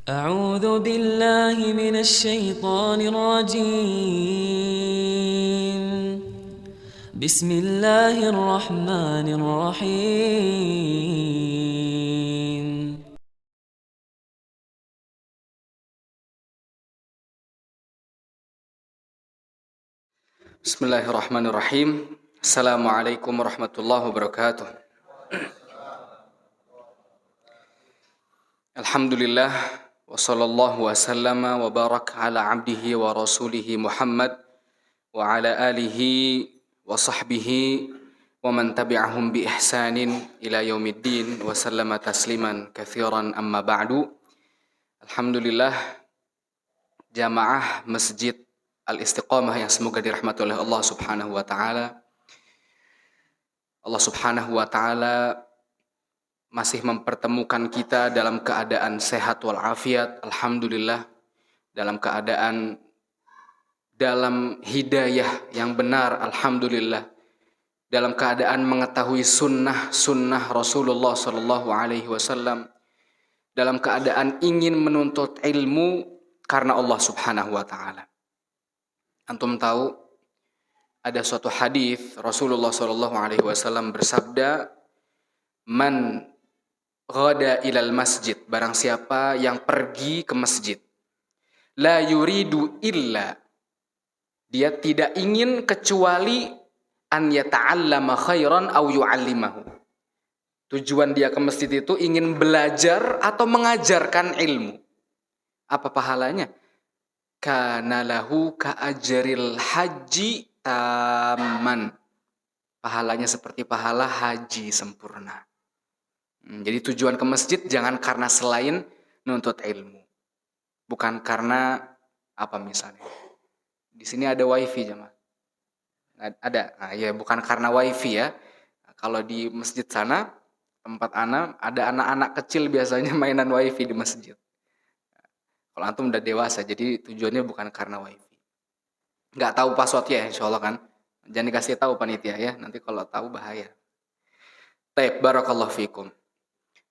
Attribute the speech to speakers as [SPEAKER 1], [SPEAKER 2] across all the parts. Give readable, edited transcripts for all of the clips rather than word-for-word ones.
[SPEAKER 1] أعوذ بالله من الشيطان الرجيم. بسم الله الرحمن الرحيم.
[SPEAKER 2] Bismillahirrahmanirrahim. Assalamualaikum warahmatullahi wabarakatuh. Alhamdulillah wa sallallahu wa sallama wa barak ala abdihi wa rasulihi Muhammad wa ala alihi wa sahbihi wa man tabi'ahum bi ihsanin ila yaumiddin wa sallama tasliman katsiran amma ba'du. Alhamdulillah, jamaah Masjid Al-Istiqamah yang semoga dirahmati oleh Allah Subhanahu wa taala. Allah Subhanahu wa taala masih mempertemukan kita dalam keadaan sehat walafiat, alhamdulillah, dalam keadaan dalam hidayah yang benar, alhamdulillah, dalam keadaan mengetahui sunnah Rasulullah sallallahu alaihi wasallam, dalam keadaan ingin menuntut ilmu karena Allah Subhanahu wa taala. Antum tahu ada suatu hadis Rasulullah sallallahu alaihi wasallam bersabda, "Man ghada ilal masjid," barang siapa yang pergi ke masjid, la yuridu illa, dia tidak ingin kecuali an yata'allama khairan aw yu'allimahu. Tujuan dia ke masjid itu ingin belajar atau mengajarkan ilmu. Apa pahalanya? Kana lahu ka ajril haji tamman. Pahalanya seperti pahala haji sempurna. Jadi tujuan ke masjid jangan karena selain nuntut ilmu. Bukan karena apa misalnya. Di sini ada wifi jemaah. Ada. Nah, ya bukan karena wifi ya. Kalau di masjid sana tempat anak ada anak-anak kecil biasanya mainan wifi di masjid. Kalau antum udah dewasa, jadi tujuannya bukan karena wifi. Nggak tahu passwordnya ya, insya Allah kan. Jangan dikasih tahu panitia ya. Nanti kalau tahu bahaya. Taib, barakallahu fikum.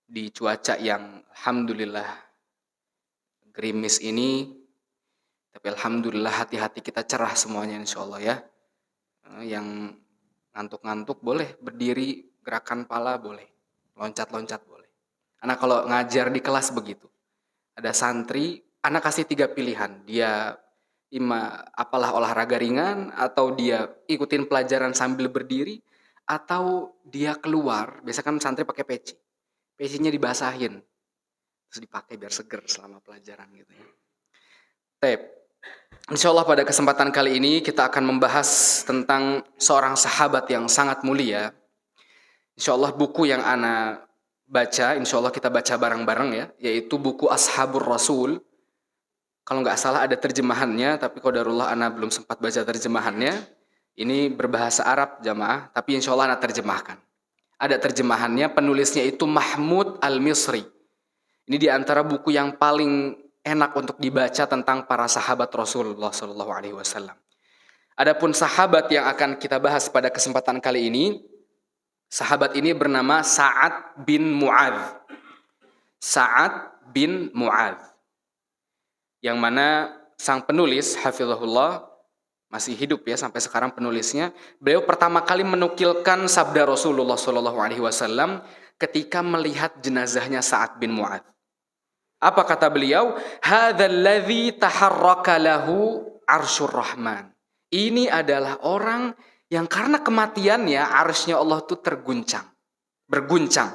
[SPEAKER 2] Di cuaca yang alhamdulillah gerimis ini, tapi alhamdulillah hati-hati kita cerah semuanya insyaallah ya. Yang ngantuk-ngantuk boleh berdiri, gerakan pala boleh, loncat-loncat boleh. Anak kalau ngajar di kelas begitu, ada santri, anak kasih 3 pilihan, dia apalah olahraga ringan, atau dia ikutin pelajaran sambil berdiri, atau dia keluar. Biasa kan santri pakai peci. Pecinya dibasahin, terus dipakai biar seger selama pelajaran gitu ya. Insyaallah pada kesempatan kali ini kita akan membahas tentang seorang sahabat yang sangat mulia. Insyaallah buku yang ana baca, insyaallah kita baca bareng-bareng ya, yaitu buku Ashabur Rasul. Kalau nggak salah ada terjemahannya, tapi qadarullah ana belum sempat baca terjemahannya. Ini berbahasa Arab jamaah, tapi insyaallah ana terjemahkan. Ada terjemahannya, penulisnya itu Mahmud Al-Misri. Ini di antara buku yang paling enak untuk dibaca tentang para sahabat Rasulullah sallallahu alaihi wasallam. Adapun sahabat yang akan kita bahas pada kesempatan kali ini, sahabat ini bernama Sa'ad bin Mu'adz. Sa'ad bin Mu'adz. Yang mana sang penulis hafizahullah masih hidup ya sampai sekarang penulisnya. Beliau pertama kali menukilkan sabda Rasulullah sallallahu alaihi wasallam ketika melihat jenazahnya Sa'ad bin Mu'adz. Apa kata beliau? Hadzal ladzi taharraka lahu arsyur rahman. Ini adalah orang yang karena kematiannya arsy-nya Allah itu berguncang.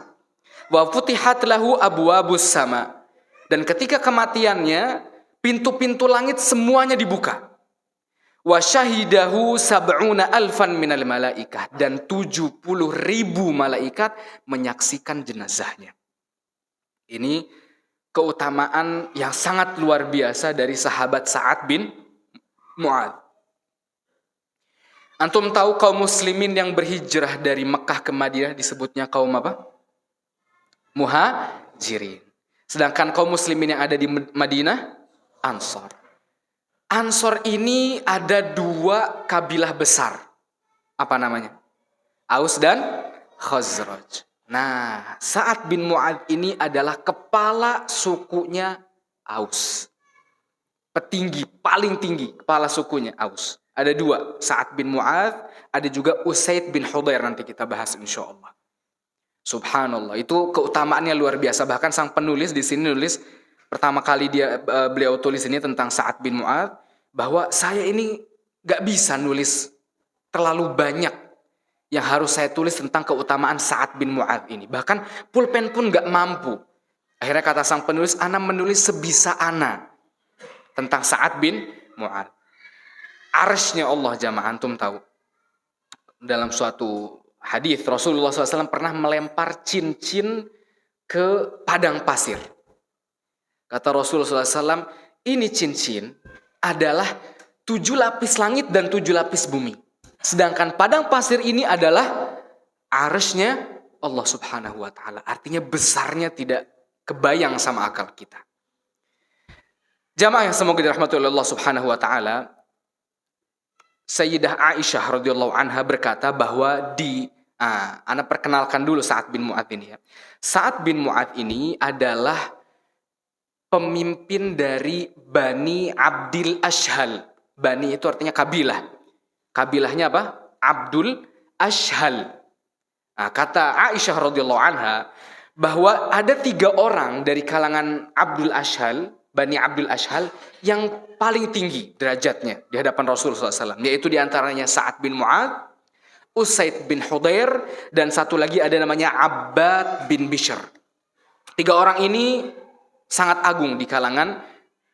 [SPEAKER 2] Wa futihat lahu abwabus sama. Dan ketika kematiannya, pintu-pintu langit semuanya dibuka. Wa syahidahu sab'una alfan minal malaikah, dan 70.000 malaikat menyaksikan jenazahnya. Ini keutamaan yang sangat luar biasa dari sahabat Sa'ad bin Mu'adz. Antum tahu kaum muslimin yang berhijrah dari Mekah ke Madinah disebutnya kaum apa? Muhajirin. Sedangkan kaum muslimin yang ada di Madinah, Ansor. Ansor ini ada 2 kabilah besar. Apa namanya? Aus dan Khazraj. Nah, Sa'ad bin Mu'adz ini adalah kepala sukunya Aus. Petinggi, paling tinggi, kepala sukunya Aus. Ada 2, Sa'ad bin Mu'adz, ada juga Usaid bin Hudhair, nanti kita bahas insyaallah. Subhanallah, itu keutamaannya luar biasa. Bahkan sang penulis di sini nulis pertama kali beliau tulis ini tentang Sa'ad bin Mu'adz, bahwa saya ini gak bisa nulis terlalu banyak yang harus saya tulis tentang keutamaan Sa'ad bin Mu'adz ini. Bahkan pulpen pun gak mampu. Akhirnya kata sang penulis, ana menulis sebisa ana tentang Sa'ad bin Mu'adz. Arsy-nya Allah, jamaah, antum tahu. Dalam suatu hadis Rasulullah SAW pernah melempar cincin ke padang pasir. Kata Rasulullah SAW, ini cincin adalah 7 lapis langit dan 7 lapis bumi. Sedangkan padang pasir ini adalah arsy-nya Allah Subhanahu wa ta'ala. Artinya besarnya tidak kebayang sama akal kita. Jamaah yang semoga dirahmati oleh Allah Subhanahu wa ta'ala, Sayyidah Aisyah radhiyallahu anha berkata bahwa ana perkenalkan dulu Sa'ad bin Mu'adz ini ya. Sa'ad bin Mu'adz ini adalah pemimpin dari Bani Abdil Ashhal. Bani itu artinya kabilah. Kabilahnya apa? Abdul Ashhal. Kata Aisyah radhiyallahu anha bahwa ada 3 orang dari kalangan Abdul Ashhal, Bani Abdul Ashhal, yang paling tinggi derajatnya di hadapan Rasulullah SAW. Yaitu diantaranya Sa'ad bin Mu'adz, Usaid bin Hudhair, dan satu lagi ada namanya Abbad bin Bishr. 3 orang ini sangat agung di kalangan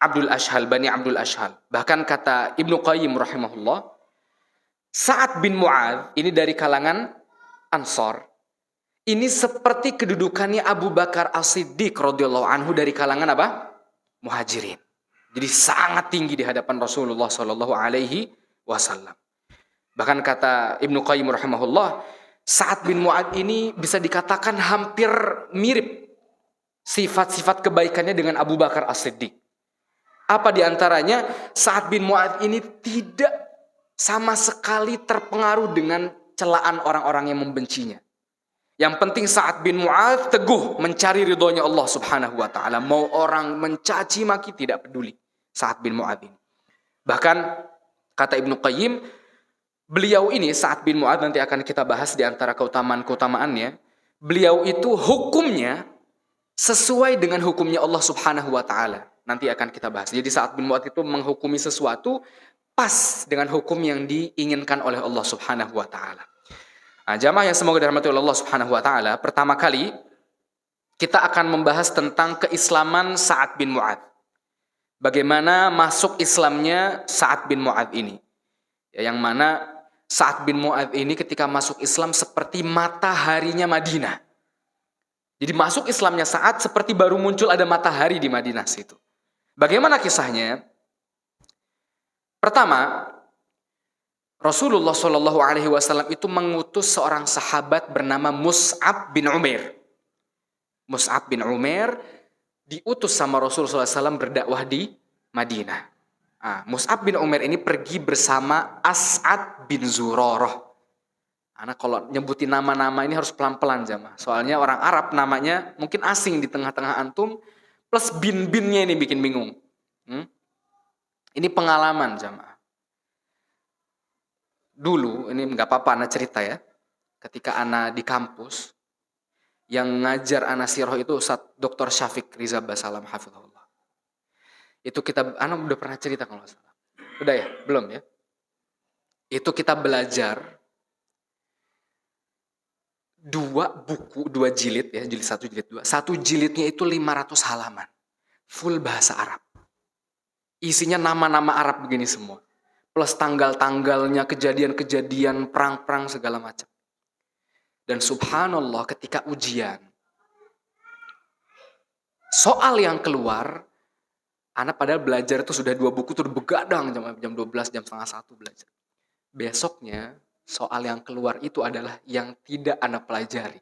[SPEAKER 2] Abdul Ashhal, Bani Abdul Ashhal. Bahkan kata Ibnu Qayyim rahimahullah, Sa'ad bin Mu'adz ini dari kalangan Ansor. Ini seperti kedudukannya Abu Bakar As-Siddiq radhiyallahu anhu dari kalangan apa? Muhajirin. Jadi sangat tinggi di hadapan Rasulullah sallallahu alaihi wasallam. Bahkan kata Ibnu Qayyim rahimahullah, Sa'ad bin Mu'adz ini bisa dikatakan hampir mirip sifat-sifat kebaikannya dengan Abu Bakar As-Siddiq. Apa diantaranya? Sa'ad bin Mu'adz ini tidak sama sekali terpengaruh dengan celaan orang-orang yang membencinya. Yang penting Sa'ad bin Mu'adz teguh mencari ridhonya Allah Subhanahu wa ta'ala. Mau orang mencaci maki tidak peduli Sa'ad bin Mu'adz ini. Bahkan kata Ibnu Qayyim, beliau ini Sa'ad bin Mu'adz, nanti akan kita bahas di antara keutamaan-keutamaannya. Beliau itu hukumnya sesuai dengan hukumnya Allah Subhanahu wa ta'ala. Nanti akan kita bahas. Jadi Sa'ad bin Mu'adz itu menghukumi sesuatu pas dengan hukum yang diinginkan oleh Allah Subhanahu wa ta'ala. Jamaah yang semoga dirahmati oleh Allah Subhanahu wa ta'ala, pertama kali kita akan membahas tentang keislaman Sa'ad bin Mu'adz. Bagaimana masuk Islamnya Sa'ad bin Mu'adz ini. Yang mana Sa'ad bin Mu'adz ini ketika masuk Islam seperti mataharinya Madinah. Jadi masuk Islamnya Sa'ad seperti baru muncul ada matahari di Madinah situ. Bagaimana kisahnya? Pertama, Rasulullah Shallallahu Alaihi Wasallam itu mengutus seorang sahabat bernama Mus'ab bin Umair. Mus'ab bin Umair diutus sama Rasulullah SAW berdakwah di Madinah. Mus'ab bin Umair ini pergi bersama As'ad bin Zurarah. Anak kalau nyebutin nama-nama ini harus pelan-pelan jamaah. Soalnya orang Arab namanya mungkin asing di tengah-tengah antum, plus bin-binnya ini bikin bingung. Ini pengalaman jamaah. Dulu, ini nggak apa-apa anak cerita ya. Ketika anak di kampus, yang ngajar anak sirah itu Dr. Syafiq Riza Basalam hafizahullah. Itu anak udah pernah cerita kalau nggak salah. Udah ya? Belum ya? Itu kita belajar 2 buku, 2 jilid ya, jilid 1, jilid 2. 1 jilidnya itu 500 halaman. Full bahasa Arab. Isinya nama-nama Arab begini semua. Plus tanggal-tanggalnya, kejadian-kejadian, perang-perang segala macam. Dan subhanallah ketika ujian, soal yang keluar, anak padahal belajar itu sudah 2 buku, tuh begadang jam 12, jam setengah 1 belajar. Besoknya soal yang keluar itu adalah yang tidak anak pelajari.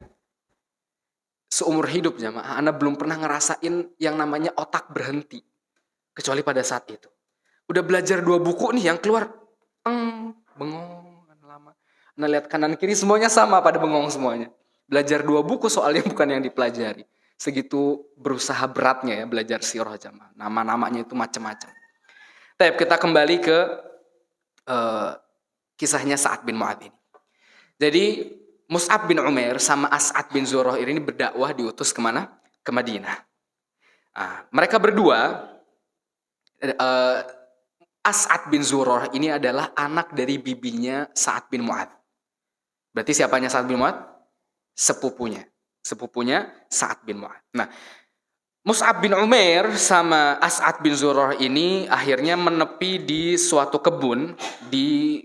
[SPEAKER 2] Seumur hidup jamaah, anak belum pernah ngerasain yang namanya otak berhenti. Kecuali pada saat itu. Udah belajar 2 buku nih, yang keluar bengong lama. Nah lihat kanan kiri semuanya sama, pada bengong semuanya. Belajar 2 buku soalnya bukan yang dipelajari. Segitu berusaha beratnya ya belajar sirah jamaah. Nama-namanya itu macam-macam. Tapi kita kembali ke kisahnya Sa'ad bin Mu'adz ini. Jadi Mus'ab bin Umair sama As'ad bin Zurarah ini berdakwah diutus kemana? Ke Madinah. Mereka berdua, As'ad bin Zurarah ini adalah anak dari bibinya Sa'ad bin Mu'adz. Berarti siapanya Sa'ad bin Mu'adz? Sepupunya Sa'ad bin Mu'adz. Nah, Mus'ab bin Umair sama As'ad bin Zurarah ini akhirnya menepi di suatu kebun di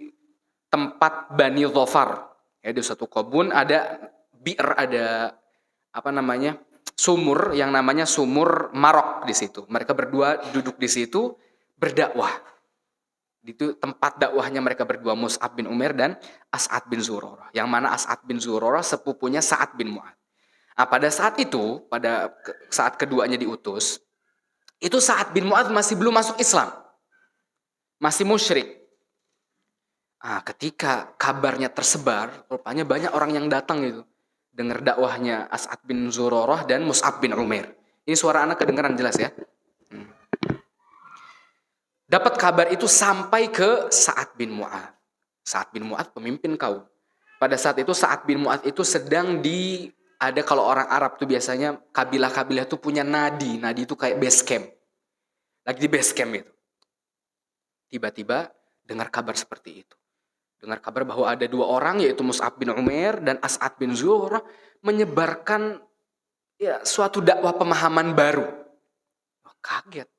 [SPEAKER 2] tempat Bani Dhafar. Ya, di suatu kebun ada bi'r, ada sumur yang namanya sumur Marok di situ. Mereka berdua duduk di situ berdakwah. Itu tempat dakwahnya mereka berdua, Mus'ab bin Umair dan As'ad bin Zurarah. Yang mana As'ad bin Zurarah sepupunya Sa'ad bin Mu'adz. Pada saat itu, pada saat keduanya diutus, itu Sa'ad bin Mu'adz masih belum masuk Islam. Masih musyrik. Ketika kabarnya tersebar, rupanya banyak orang yang datang gitu. Dengar dakwahnya As'ad bin Zurarah dan Mus'ab bin Umair. Ini suara anak kedengaran jelas ya. Dapat kabar itu sampai ke Sa'ad bin Mu'adz. Sa'ad bin Mu'adz pemimpin kaum. Pada saat itu Sa'ad bin Mu'adz itu sedang ada kalau orang Arab tuh biasanya kabilah-kabilah tuh punya nadi. Nadi itu kayak base camp. Lagi di base camp itu. Tiba-tiba dengar kabar seperti itu. Dengar kabar bahwa ada dua orang, yaitu Mus'ab bin Umair dan As'ad bin Zurarah, menyebarkan suatu dakwah pemahaman baru. Kaget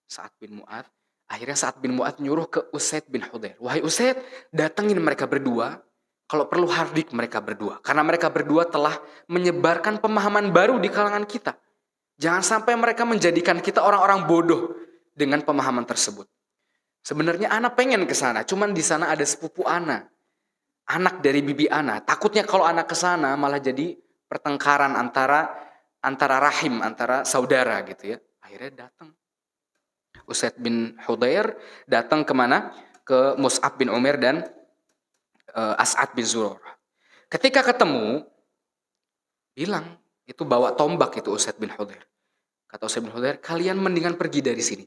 [SPEAKER 2] Sa'ad bin Mu'adz. Akhirnya Sa'ad bin Mu'adz nyuruh ke Usaid bin Hudhair. Wahai Usaid, datangin mereka berdua. Kalau perlu hardik mereka berdua. Karena mereka berdua telah menyebarkan pemahaman baru di kalangan kita. Jangan sampai mereka menjadikan kita orang-orang bodoh dengan pemahaman tersebut. Sebenarnya Ana pengen ke sana, cuman di sana ada sepupu Ana. Anak dari bibi Ana. Takutnya kalau Ana ke sana malah jadi pertengkaran antara rahim, antara saudara gitu ya. Akhirnya datang Usaid bin Hudhair, datang kemana? Ke Mus'ab bin Umair dan As'ad bin Zurarah. Ketika ketemu, bilang, itu bawa tombak itu Usaid bin Hudhair. Kata Usaid bin Hudhair, kalian mendingan pergi dari sini.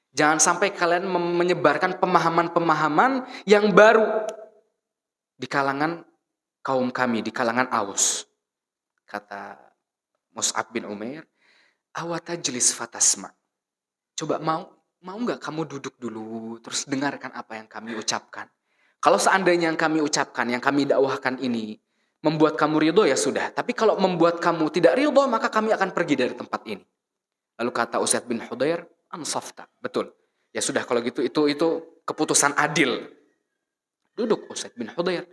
[SPEAKER 2] Jangan sampai kalian menyebarkan pemahaman-pemahaman yang baru di kalangan kaum kami, di kalangan Aus. Kata Mus'ab bin Umair, awatajlis fatasma. Coba mau nggak kamu duduk dulu, terus dengarkan apa yang kami ucapkan. Kalau seandainya yang kami ucapkan, yang kami dakwahkan ini membuat kamu ridho, ya sudah. Tapi kalau membuat kamu tidak ridho, maka kami akan pergi dari tempat ini. Lalu kata Usaid bin Hudhair, ansafta. Betul. Ya sudah kalau gitu, itu keputusan adil. Duduk Usaid bin Hudhair.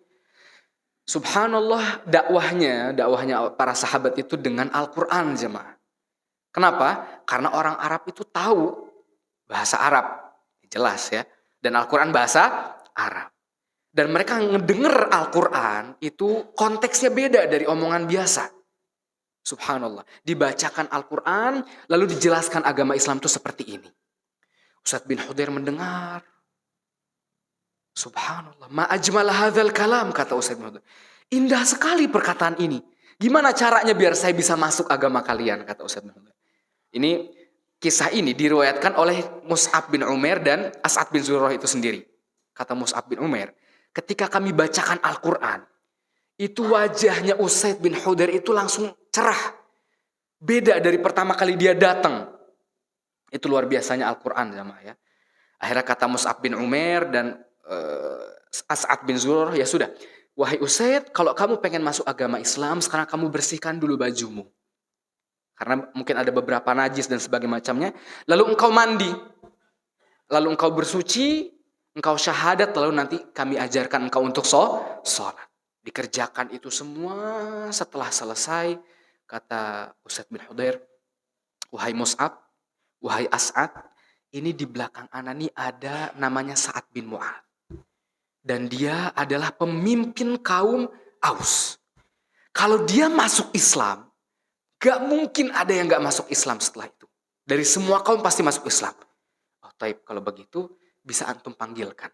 [SPEAKER 2] Subhanallah, dakwahnya para sahabat itu dengan Al-Quran jemaah. Kenapa? Karena orang Arab itu tahu bahasa Arab. Jelas ya. Dan Al-Quran bahasa Arab. Dan mereka ngedenger Al-Quran itu konteksnya beda dari omongan biasa. Subhanallah. Dibacakan Al-Quran, lalu dijelaskan agama Islam itu seperti ini. Usaid bin Hudhair mendengar. Subhanallah. Ma ajmal hadzal kalam, kata Usaid bin Hudhair. Indah sekali perkataan ini. Gimana caranya biar saya bisa masuk agama kalian, kata Usaid bin Hudhair. Ini kisah ini diriwayatkan oleh Mus'ab bin Umair dan As'ad bin Zurarah itu sendiri. Kata Mus'ab bin Umair, ketika kami bacakan Al-Quran, itu wajahnya Usaid bin Hudhair itu langsung cerah. Beda dari pertama kali dia datang. Itu luar biasanya Al-Quran jamaah ya. Akhirnya kata Mus'ab bin Umair dan As'ad bin Zurarah, ya sudah. Wahai Usaid, kalau kamu pengen masuk agama Islam, sekarang kamu bersihkan dulu bajumu. Karena mungkin ada beberapa najis dan sebagainya macamnya. Lalu engkau mandi. Lalu engkau bersuci, engkau syahadat, lalu nanti kami ajarkan engkau untuk sholat. Dikerjakan itu semua. Setelah selesai, kata Usaid bin Hudhair, wahai Mus'ab, wahai As'ad, ini di belakang ana nih ada namanya Sa'ad bin Mu'adz. Dan dia adalah pemimpin kaum Aus. Kalau dia masuk Islam, gak mungkin ada yang gak masuk Islam setelah itu. Dari semua kaum pasti masuk Islam. Oh taib, kalau begitu bisa antum panggilkan.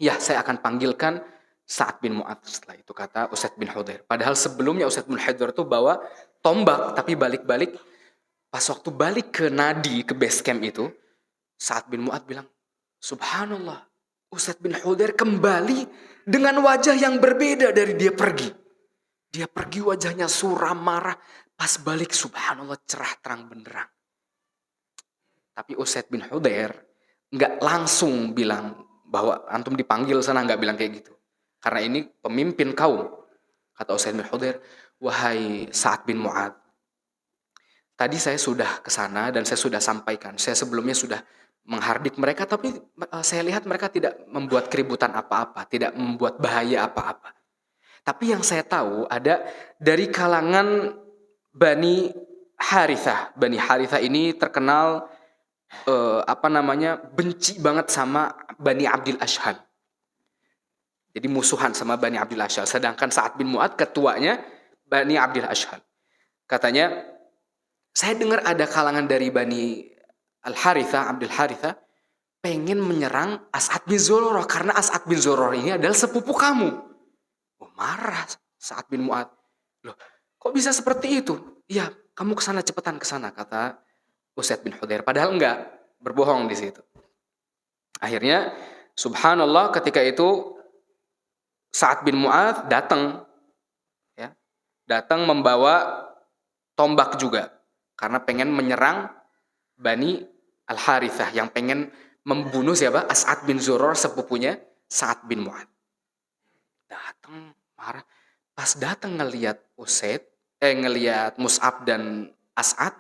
[SPEAKER 2] Ya, saya akan panggilkan Sa'ad bin Mu'adz setelah itu, kata Usaid bin Hudhair. Padahal sebelumnya Usaid bin Hudhair itu bawa tombak tapi balik-balik. Pas waktu balik ke nadi, ke base camp itu, Sa'ad bin Mu'adz bilang, subhanallah, Usaid bin Hudayr kembali dengan wajah yang berbeda dari dia pergi. Dia pergi wajahnya suram, marah. Pas balik subhanallah cerah terang benderang. Tapi Usaid bin Hudayr nggak langsung bilang bahwa antum dipanggil sana, nggak bilang kayak gitu. Karena ini pemimpin kaum. Kata Usaid bin Hudayr, wahai Sa'ad bin Mu'adz, tadi saya sudah ke sana dan saya sudah sampaikan. Saya sebelumnya sudah menghardik mereka, tapi saya lihat mereka tidak membuat keributan apa-apa, tidak membuat bahaya apa-apa. Tapi yang saya tahu ada dari kalangan Bani Harithah. Bani Harithah ini terkenal benci banget sama Bani Abdil Ashhal. Jadi musuhan sama Bani Abdil Ashhal. Sedangkan Sa'ad bin Mu'adz ketuanya Bani Abdil Ashhal. Katanya, saya dengar ada kalangan dari Bani Al-Harithah, Abdul Harithah, pengen menyerang As'ad bin Zurarah karena As'ad bin Zurarah ini adalah sepupu kamu. Oh, marah Sa'ad bin Mu'adz. Loh, kok bisa seperti itu? Iya, kamu kesana cepetan kesana, kata Usaid bin Hudayr. Padahal enggak, berbohong di situ. Akhirnya, subhanallah, ketika itu Sa'ad bin Mu'adz datang, ya, datang membawa tombak juga, karena pengen menyerang Bani Al-Harithah yang pengen membunuh siapa? As'ad bin Zurarah, sepupunya Sa'ad bin Mu'adz. Datang marah. Pas datang ngelihat ngelihat Mus'ab dan As'ad,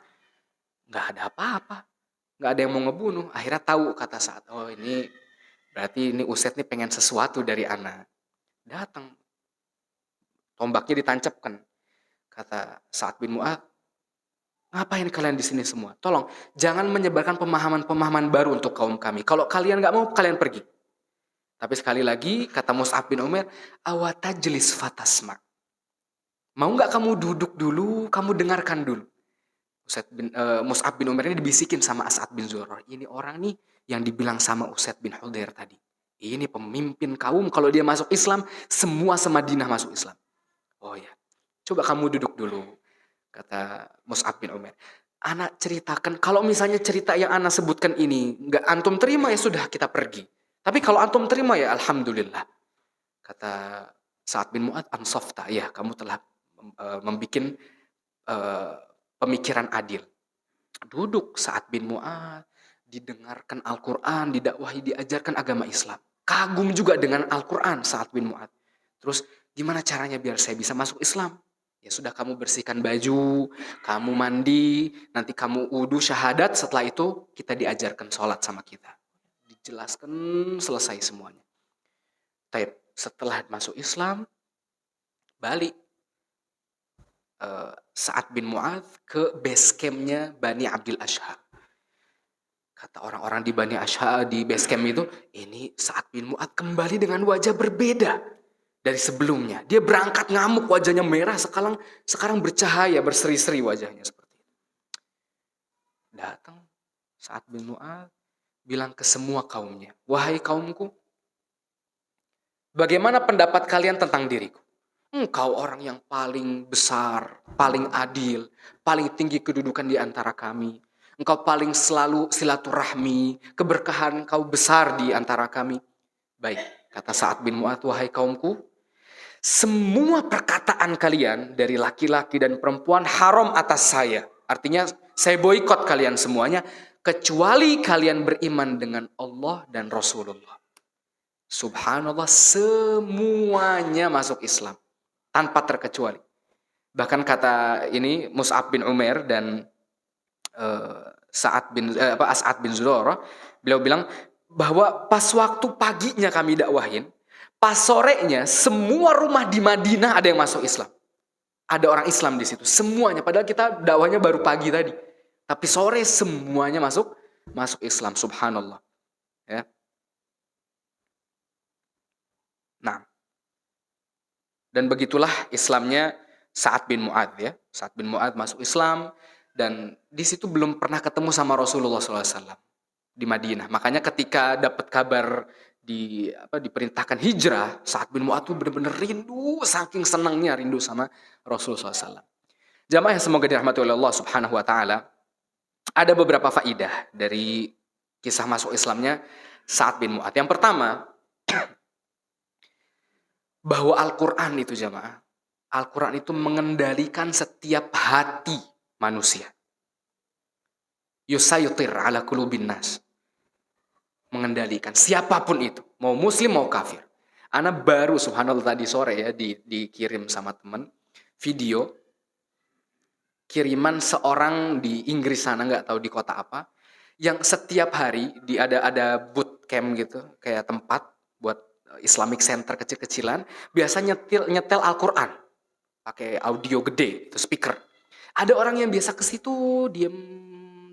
[SPEAKER 2] nggak ada apa-apa, nggak ada yang mau ngebunuh. Akhirnya tahu, kata Sa'ad, oh ini berarti ini Usaid nih pengen sesuatu dari ana. Datang, tombaknya ditancapkan. Kata Sa'ad bin Mu'adz, ngapain kalian di sini semua? Tolong jangan menyebarkan pemahaman-pemahaman baru untuk kaum kami. Kalau kalian nggak mau, kalian pergi. Tapi sekali lagi kata Mus'ab bin Umair, awatajlis fatasma. Mau nggak kamu duduk dulu, kamu dengarkan dulu. Mus'ab bin Umair ini dibisikin sama As'ad bin Zurarah. Ini orang nih yang dibilang sama Usaid bin Hudayr tadi. Ini pemimpin kaum, kalau dia masuk Islam, semua semadinah masuk Islam. Oh ya, coba kamu duduk dulu. Kata Mus'ab bin Umair, anak ceritakan, kalau misalnya cerita yang anak sebutkan ini nggak antum terima, ya sudah kita pergi. Tapi kalau antum terima, ya alhamdulillah. Kata Sa'ad bin Mu'adz, ansafta, ya kamu telah membuat pemikiran adil. Duduk Sa'ad bin Mu'adz, didengarkan Al-Quran, didakwahi, diajarkan agama Islam. Kagum juga dengan Al-Quran Sa'ad bin Mu'adz. Terus gimana caranya biar saya bisa masuk Islam? Ya sudah, kamu bersihkan baju, kamu mandi, nanti kamu wudu syahadat, setelah itu kita diajarkan sholat sama kita. Dijelaskan selesai semuanya. Tapi setelah masuk Islam, balik Sa'ad bin Mu'adz ke base campnya Bani Abdil Ashhal. Kata orang-orang di Bani Ashhal, di base camp itu, ini Sa'ad bin Mu'adz kembali dengan wajah berbeda dari sebelumnya. Dia berangkat ngamuk, wajahnya merah, sekarang bercahaya, berseri-seri wajahnya seperti itu. Datang Sa'ad bin Mu'adz bilang ke semua kaumnya, wahai kaumku, bagaimana pendapat kalian tentang diriku? Engkau orang yang paling besar, paling adil, paling tinggi kedudukan di antara kami. Engkau paling selalu silaturahmi, keberkahan engkau besar di antara kami. Baik, kata Sa'ad bin Mu'adz, wahai kaumku, semua perkataan kalian dari laki-laki dan perempuan haram atas saya. Artinya saya boikot kalian semuanya, kecuali kalian beriman dengan Allah dan Rasulullah. Subhanallah, semuanya masuk Islam tanpa terkecuali. Bahkan kata ini Mus'ab bin Umair dan As'ad bin Zurarah, beliau bilang bahwa pas waktu paginya kami dakwahin, pas sorenya semua rumah di Madinah ada yang masuk Islam. Ada orang Islam di situ, semuanya. Padahal kita dakwahnya baru pagi tadi, tapi sore semuanya masuk Islam. Subhanallah. Ya. Nah, dan begitulah Islamnya Sa'ad bin Mu'adz, ya. Sa'ad bin Mu'adz masuk Islam. Dan di situ belum pernah ketemu sama Rasulullah SAW di Madinah. Makanya ketika dapat kabar diperintahkan hijrah, Sa'ad bin Mu'adz tuh benar-benar rindu, saking senangnya rindu sama Rasulullah SAW. Jamaah yang semoga dirahmati oleh Allah Subhanahu wa taala, ada beberapa faidah dari kisah masuk Islamnya Sa'ad bin Mu'adz. Yang pertama, bahwa Al-Qur'an itu jamaah, Al-Qur'an itu mengendalikan setiap hati manusia. Yusaytir ala qulubin nas. Mengendalikan siapapun itu, mau muslim mau kafir. Ana baru subhanallah tadi sore ya dikirim sama teman video kiriman seorang di Inggris sana, nggak tahu di kota apa, yang setiap hari ada boot camp gitu, kayak tempat buat Islamic Center kecil-kecilan, biasa nyetel Al-Qur'an pakai audio gede, itu speaker. Ada orang yang biasa ke situ diem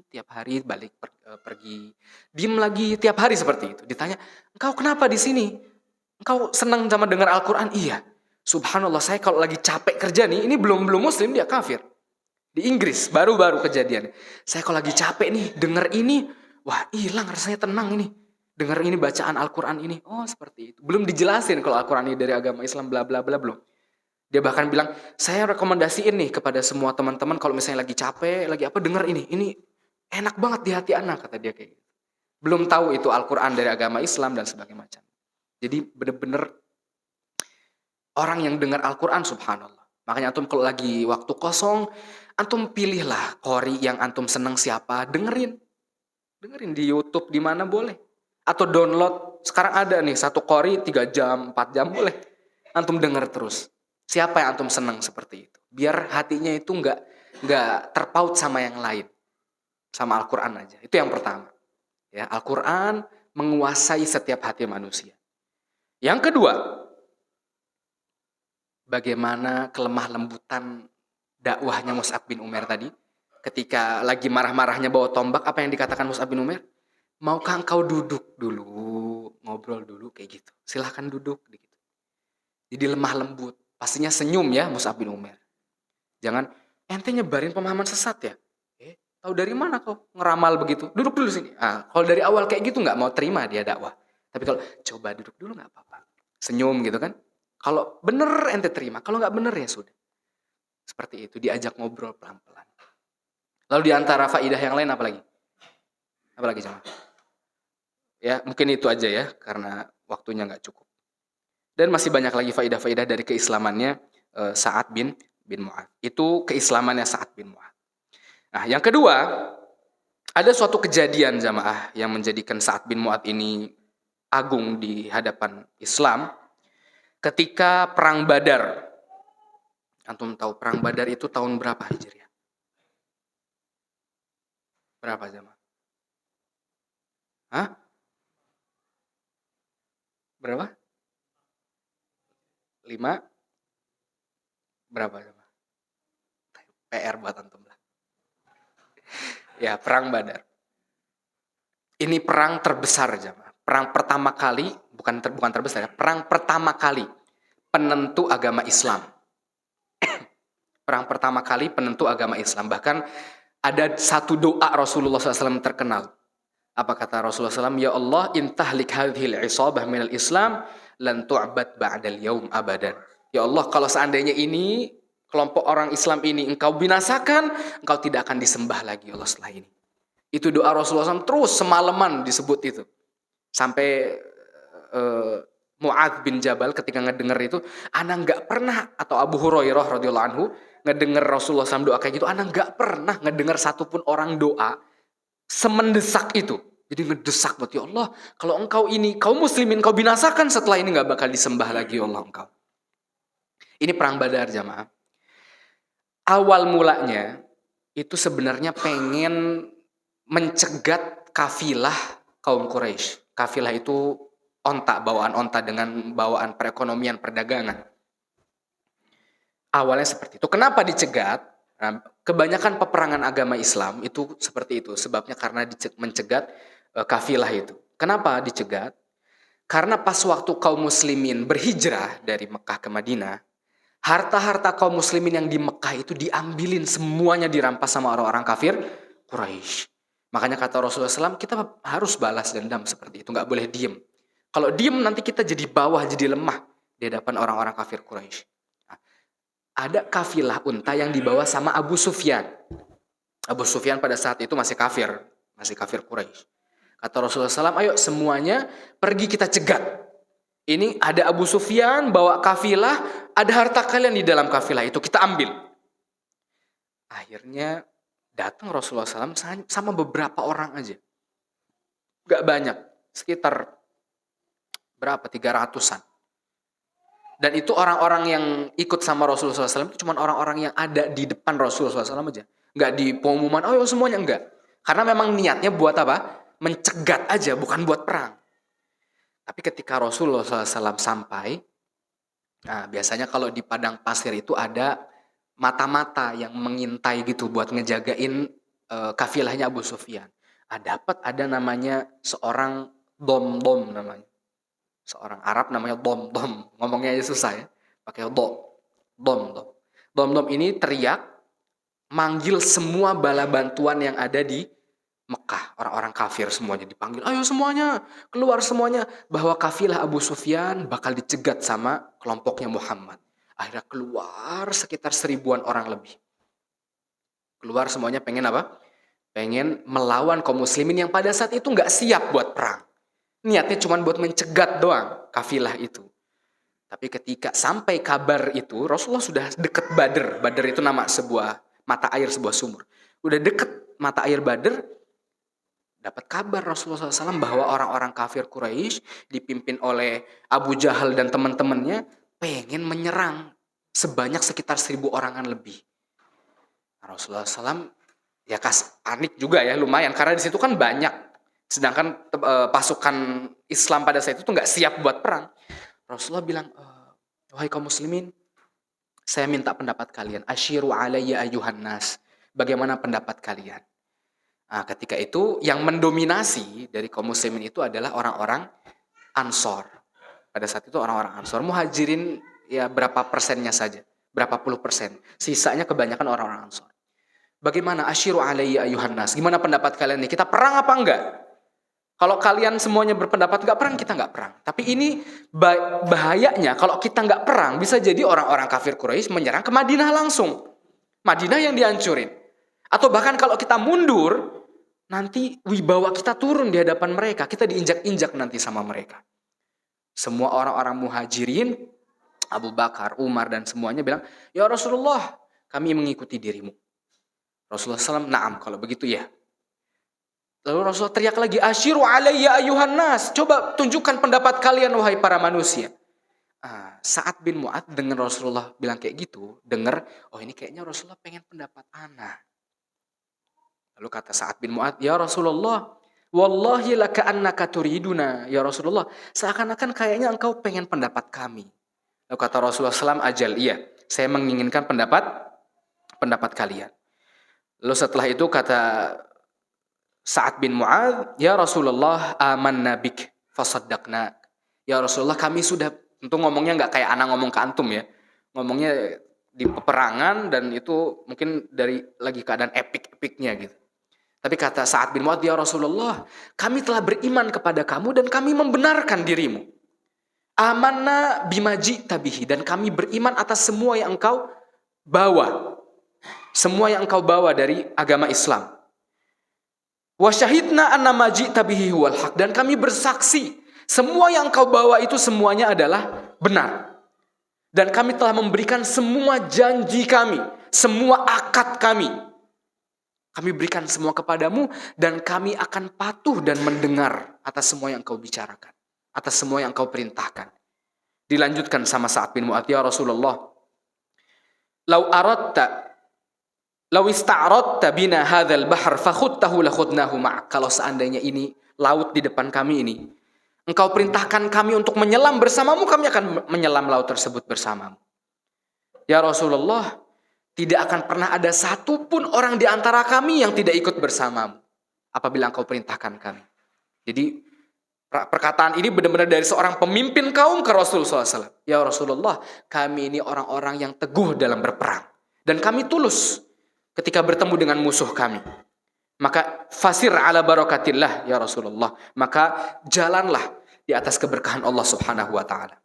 [SPEAKER 2] tiap hari, balik pergi, diem lagi tiap hari seperti itu. Ditanya, "Engkau kenapa di sini? Engkau senang sama dengar Al-Qur'an?" "Iya." "Subhanallah, saya kalau lagi capek kerja nih, ini belum muslim, dia kafir. Di Inggris, baru-baru kejadian. Saya kalau lagi capek nih, denger ini, wah hilang rasanya, tenang ini. Dengar ini bacaan Al-Qur'an ini." Oh seperti itu. Belum dijelasin kalau Al-Qur'an ini dari agama Islam, bla bla bla, belum. Dia bahkan bilang, "Saya rekomendasiin nih kepada semua teman-teman kalau misalnya lagi capek, lagi apa, denger ini. Ini enak banget di hati anak," kata dia kayak gitu. Belum tahu itu Al-Qur'an dari agama Islam dan sebagainya macam. Jadi bener-bener orang yang dengar Al-Qur'an subhanallah. Makanya antum kalau lagi waktu kosong, antum pilihlah qori yang antum seneng siapa, dengerin di YouTube, di mana boleh. Atau download, sekarang ada nih satu qori 3 jam, 4 jam boleh. Antum denger terus. Siapa yang antum seneng seperti itu. Biar hatinya itu nggak terpaut sama yang lain. Sama Al-Qur'an aja. Itu yang pertama. Ya, Al-Qur'an menguasai setiap hati manusia. Yang kedua, bagaimana kelemah lembutan dakwahnya Mus'ab bin Umair tadi. Ketika lagi marah-marahnya bawa tombak, apa yang dikatakan Mus'ab bin Umair? "Maukah engkau duduk dulu, ngobrol dulu," kayak gitu. "Silahkan duduk." Gitu. Jadi lemah lembut. Pastinya senyum ya Mus'ab bin Umair. Jangan, "Ente nyebarin pemahaman sesat ya? Tahu dari mana kau ngeramal begitu? Duduk dulu sini." Kalau dari awal kayak gitu nggak mau terima dia dakwah. Tapi kalau coba duduk dulu nggak apa-apa. Senyum gitu kan. Kalau bener ente terima, kalau nggak bener ya sudah. Seperti itu, diajak ngobrol pelan-pelan. Lalu di antara faidah yang lain apa lagi? Apa lagi jemaah? Ya mungkin itu aja ya, karena waktunya nggak cukup. Dan masih banyak lagi faidah-faidah dari keislamannya Sa'ad bin Mu'adz. Itu keislamannya Sa'ad bin Mu'adz. Nah yang kedua, ada suatu kejadian jamaah yang menjadikan Sa'ad bin Mu'adz ini agung di hadapan Islam. Ketika perang Badar. Antum tahu perang Badar itu tahun berapa Hijriah? Berapa jamaah? Hah? Berapa? 5? Berapa jamaah? PR buat antum lah. Ya, perang Badar. Ini perang terbesar jamaah. Perang pertama kali, bukan terbesar ya, perang pertama kali penentu agama Islam. Perang pertama kali penentu agama Islam. Bahkan ada satu doa Rasulullah SAW terkenal. Apa kata Rasulullah SAW? "Ya Allah, intahlik hadhil isabah minal Islam, lan tu'bad ba'dal yaum abadan." Ya Allah, kalau seandainya ini, kelompok orang Islam ini engkau binasakan, engkau tidak akan disembah lagi Allah setelah ini. Itu doa Rasulullah SAW terus semalaman disebut itu. Sampai Mu'adz bin Jabal ketika ngedenger itu, ana nggak pernah, atau Abu Hurairah radhiyallahu anhu ngedenger Rasulullah SAW doa kayak gitu, ana nggak pernah ngedenger satupun orang doa semendesak itu. Jadi ngedesak buat, ya Allah, kalau engkau ini kaum muslimin kau binasakan, setelah ini nggak bakal disembah lagi Allah engkau. Ini perang Badar jamaah. Awal mulanya itu sebenarnya pengen mencegat kafilah kaum Quraisy. Kafilah itu onta, bawaan onta dengan bawaan perekonomian, perdagangan. Awalnya seperti itu. Kenapa dicegat? Nah, kebanyakan peperangan agama Islam itu seperti itu. Sebabnya karena mencegat kafilah itu. Kenapa dicegat? Karena pas waktu kaum muslimin berhijrah dari Mekah ke Madinah, harta-harta kaum muslimin yang di Mekah itu diambilin, semuanya dirampas sama orang-orang kafir Quraisy. Makanya kata Rasulullah SAW, kita harus balas dendam seperti itu, nggak boleh diem. Kalau diem nanti kita jadi bawah, jadi lemah di hadapan orang-orang kafir Quraisy. Nah, ada kafilah unta yang dibawa sama Abu Sufyan. Abu Sufyan pada saat itu masih kafir Quraisy. Kata Rasulullah SAW, ayo semuanya pergi kita cegat. Ini ada Abu Sufyan bawa kafilah, ada harta kalian di dalam kafilah itu, kita ambil. Akhirnya datang Rasulullah SAW sama beberapa orang aja. Gak banyak, sekitar berapa? 300-an. Dan itu orang-orang yang ikut sama Rasulullah SAW itu cuma orang-orang yang ada di depan Rasulullah SAW aja. Nggak di pengumuman, oh semuanya enggak. Karena memang niatnya buat apa? Mencegat aja, bukan buat perang. Tapi ketika Rasulullah SAW sampai, nah biasanya kalau di padang pasir itu ada mata-mata yang mengintai gitu buat ngejagain kafilahnya Abu Sufyan. Ada namanya seorang dom-dom namanya. Seorang Arab namanya dom-dom. Ngomongnya aja susah ya. Pakai dom-dom. Dom-dom ini teriak, manggil semua bala bantuan yang ada di Mekah. Orang-orang kafir semuanya dipanggil. Ayo semuanya, keluar semuanya. Bahwa kafilah Abu Sufyan bakal dicegat sama kelompoknya Muhammad. Akhirnya keluar sekitar 1000-an orang lebih. Keluar semuanya pengen apa? Pengen melawan kaum muslimin yang pada saat itu nggak siap buat perang. Niatnya cuma buat mencegat doang kafilah itu. Tapi ketika sampai kabar itu, Rasulullah sudah deket Badr. Badr itu nama sebuah mata air, sebuah sumur. Udah deket mata air Badr, dapat kabar Rasulullah SAW bahwa orang-orang kafir Quraisy dipimpin oleh Abu Jahal dan teman-temannya pengen menyerang sebanyak sekitar 1000 orangan lebih. Rasulullah SAW ya panik juga ya lumayan karena di situ kan banyak. Sedangkan pasukan Islam pada saat itu nggak siap buat perang. Rasulullah bilang, wahai kaum muslimin, saya minta pendapat kalian. Asyiru alayya ayuhan nas. Bagaimana pendapat kalian? Nah, ketika itu yang mendominasi dari kaum muslimin itu adalah orang-orang Ansor. Pada saat itu orang-orang Ansor. Muhajirin ya berapa persennya saja. Berapa puluh persen. Sisanya kebanyakan orang-orang Ansor. Bagaimana asyiru alayya ayuhan nas? Gimana pendapat kalian nih? Kita perang apa enggak? Kalau kalian semuanya berpendapat nggak perang, kita nggak perang. Tapi ini bahayanya kalau kita nggak perang, bisa jadi orang-orang kafir Quraisy menyerang ke Madinah langsung. Madinah yang dihancurin. Atau bahkan kalau kita mundur, nanti wibawa kita turun di hadapan mereka. Kita diinjak-injak nanti sama mereka. Semua orang-orang muhajirin, Abu Bakar, Umar, dan semuanya bilang, ya Rasulullah, kami mengikuti dirimu. Rasulullah SAW, naam, kalau begitu ya. Lalu Rasulullah teriak lagi, asyiru alayya ayuhan nas. Coba tunjukkan pendapat kalian wahai para manusia. Sa'ad bin Mu'adz dengar Rasulullah bilang kayak gitu, dengar, oh ini kayaknya Rasulullah pengen pendapat ana. Lalu kata Sa'ad bin Mu'adz, ya Rasulullah, wallahi laka'annaka turiduna. Ya Rasulullah, seakan-akan kayaknya engkau pengen pendapat kami. Lalu kata Rasulullah SAW, ajal, iya, saya menginginkan pendapat kalian. Lalu setelah itu kata Sa'ad bin Mu'adz, ya Rasulullah, amanna bik fasaddaqna. Ya Rasulullah, kami sudah, tentu ngomongnya nggak kayak anak ngomong ke antum ya. Ngomongnya di peperangan dan itu mungkin dari lagi keadaan epik-epiknya gitu. Tapi kata Sa'ad bin Mu'adz, ya Rasulullah, kami telah beriman kepada kamu dan kami membenarkan dirimu. Amanna bimaji tabihi, dan kami beriman atas semua yang engkau bawa. Semua yang engkau bawa dari agama Islam. Wa syahidna anna ma ji'ta bihi huwal haq, dan kami bersaksi semua yang engkau bawa itu semuanya adalah benar. Dan kami telah memberikan semua janji kami, semua akad kami. Kami berikan semua kepadamu dan kami akan patuh dan mendengar atas semua yang engkau bicarakan, atas semua yang engkau perintahkan. Dilanjutkan sama Sa'ad bin Mu'adz, ya Rasulullah, Lau ista'radta bina hadzal bahr fakhudtahu lakhudnahu ma'ak. Kalau seandainya ini laut di depan kami ini, engkau perintahkan kami untuk menyelam bersamamu, kami akan menyelam laut tersebut bersamamu. Ya Rasulullah, tidak akan pernah ada satupun orang di antara kami yang tidak ikut bersamamu apabila engkau perintahkan kami. Jadi perkataan ini benar-benar dari seorang pemimpin kaum ke Rasulullah SAW. Ya Rasulullah, kami ini orang-orang yang teguh dalam berperang. Dan kami tulus ketika bertemu dengan musuh kami. Maka fasir ala barakatillah ya Rasulullah. Maka jalanlah di atas keberkahan Allah Subhanahu wa taala.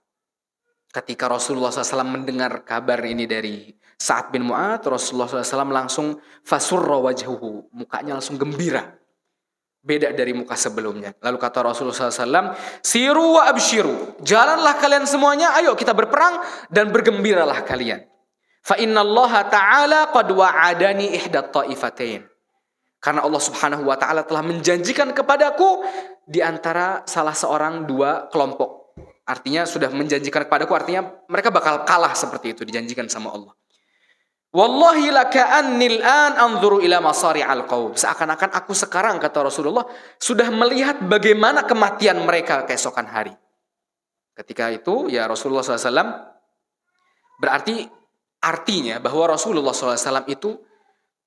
[SPEAKER 2] Ketika Rasulullah SAW mendengar kabar ini dari Sa'ad bin Mu'adz, Rasulullah SAW langsung fasurra wajhuhu, mukanya langsung gembira. Beda dari muka sebelumnya. Lalu kata Rasulullah SAW, siru wa abshiru, jalanlah kalian semuanya, ayo kita berperang dan bergembiralah kalian. Fa innallaha ta'ala qad wa'adani ihdat ta'ifatain. Karena Allah Subhanahu wa taala telah menjanjikan kepadaku di antara salah seorang dua kelompok. Artinya sudah menjanjikan kepadaku, artinya mereka bakal kalah seperti itu, dijanjikan sama Allah. Wallahi laka'annil an anzuru ila masari'al qaum. Seakan-akan aku sekarang, kata Rasulullah, sudah melihat bagaimana kematian mereka keesokan hari. Ketika itu ya Rasulullah SAW, berarti artinya bahwa Rasulullah SAW itu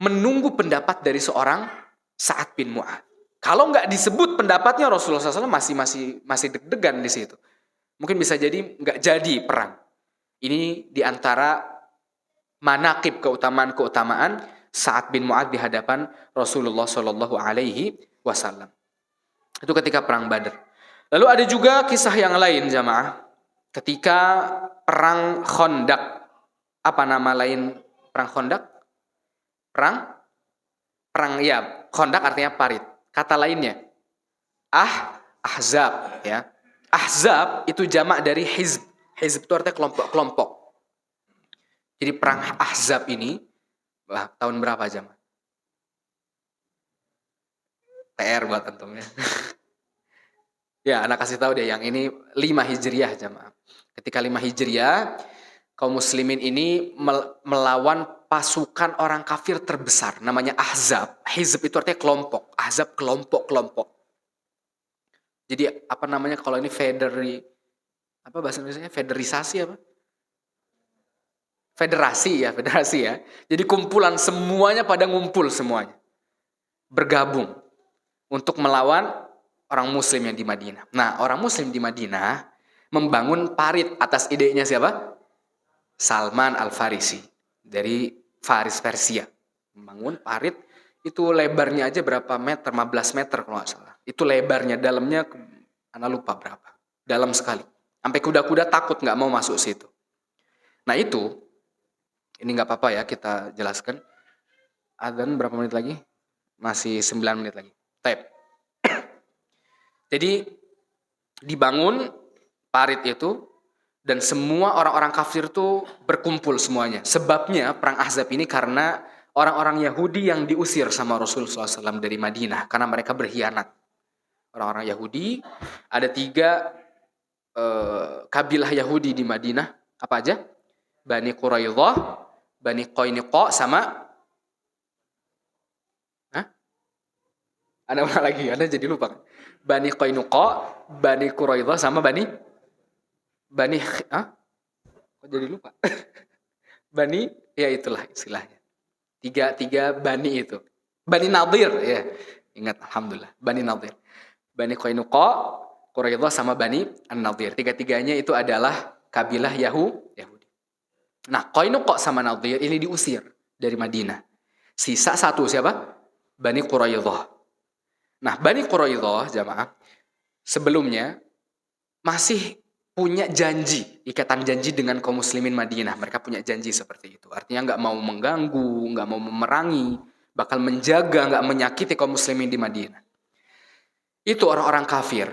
[SPEAKER 2] menunggu pendapat dari seorang Sa'ad bin Mu'adz. Kalau nggak disebut pendapatnya, Rasulullah SAW masih deg-degan di situ. Mungkin bisa jadi nggak jadi perang. Ini diantara manaqib keutamaan Sa'ad bin Mu'adz di hadapan Rasulullah Shallallahu Alaihi Wasallam. Itu ketika perang Badar. Lalu ada juga kisah yang lain jamaah. Ketika perang Khandaq. Apa nama lain perang Khandaq? Perang ya, Khandaq artinya parit. Kata lainnya Ahzab ya. Ahzab itu jamak dari hizb. Hizb itu artinya kelompok-kelompok. Jadi perang Ahzab ini tahun berapa jamaah? PR buat antum ya. Ya, anak kasih tahu deh, yang ini 5 Hijriah jamaah. Ketika 5 Hijriah, kaum muslimin ini melawan pasukan orang kafir terbesar, namanya Ahzab. Hizb itu artinya kelompok, Ahzab kelompok-kelompok. Jadi apa namanya kalau ini apa bahasa Indonesianya? Federisasi apa? Federasi ya. Jadi kumpulan semuanya pada ngumpul semuanya. Bergabung untuk melawan orang muslim yang di Madinah. Nah, orang muslim di Madinah membangun parit atas idenya siapa? Salman Al-Farisi dari Faris Persia. Membangun parit itu lebarnya aja berapa meter? 15 meter kalau nggak salah. Itu lebarnya, dalamnya ana lupa berapa. Dalam sekali. Sampai kuda-kuda takut nggak mau masuk situ. Nah itu, ini nggak apa-apa ya kita jelaskan. Adzan berapa menit lagi? Masih 9 menit lagi. Tape. Jadi dibangun parit itu dan semua orang-orang kafir itu berkumpul semuanya. Sebabnya perang Ahzab ini karena orang-orang Yahudi yang diusir sama Rasulullah SAW dari Madinah karena mereka berkhianat. Orang-orang Yahudi, ada 3 kabilah Yahudi di Madinah. Apa aja? Bani Quraidah, Bani Qainuqa, sama ada mana lagi? Ada jadi lupa. Bani Qainuqa, Bani Quraidah, sama Bani kok jadi lupa? Bani, ya itulah istilahnya. 3 Bani itu. Bani Nadir, ya. Ingat, alhamdulillah. Bani Nadir. Bani Qainuqa, Quraidah, sama Bani An-Nadir. 3-tiganya itu adalah kabilah Yahudi. Nah, Qainuqa sama Nadir ini diusir dari Madinah. Sisa 1 siapa? Bani Quraidah. Nah, Bani Quraidah, jamaah, sebelumnya masih punya janji, ikatan janji dengan kaum muslimin Madinah. Mereka punya janji seperti itu. Artinya nggak mau mengganggu, nggak mau memerangi, bakal menjaga, nggak menyakiti kaum muslimin di Madinah. Itu orang-orang kafir.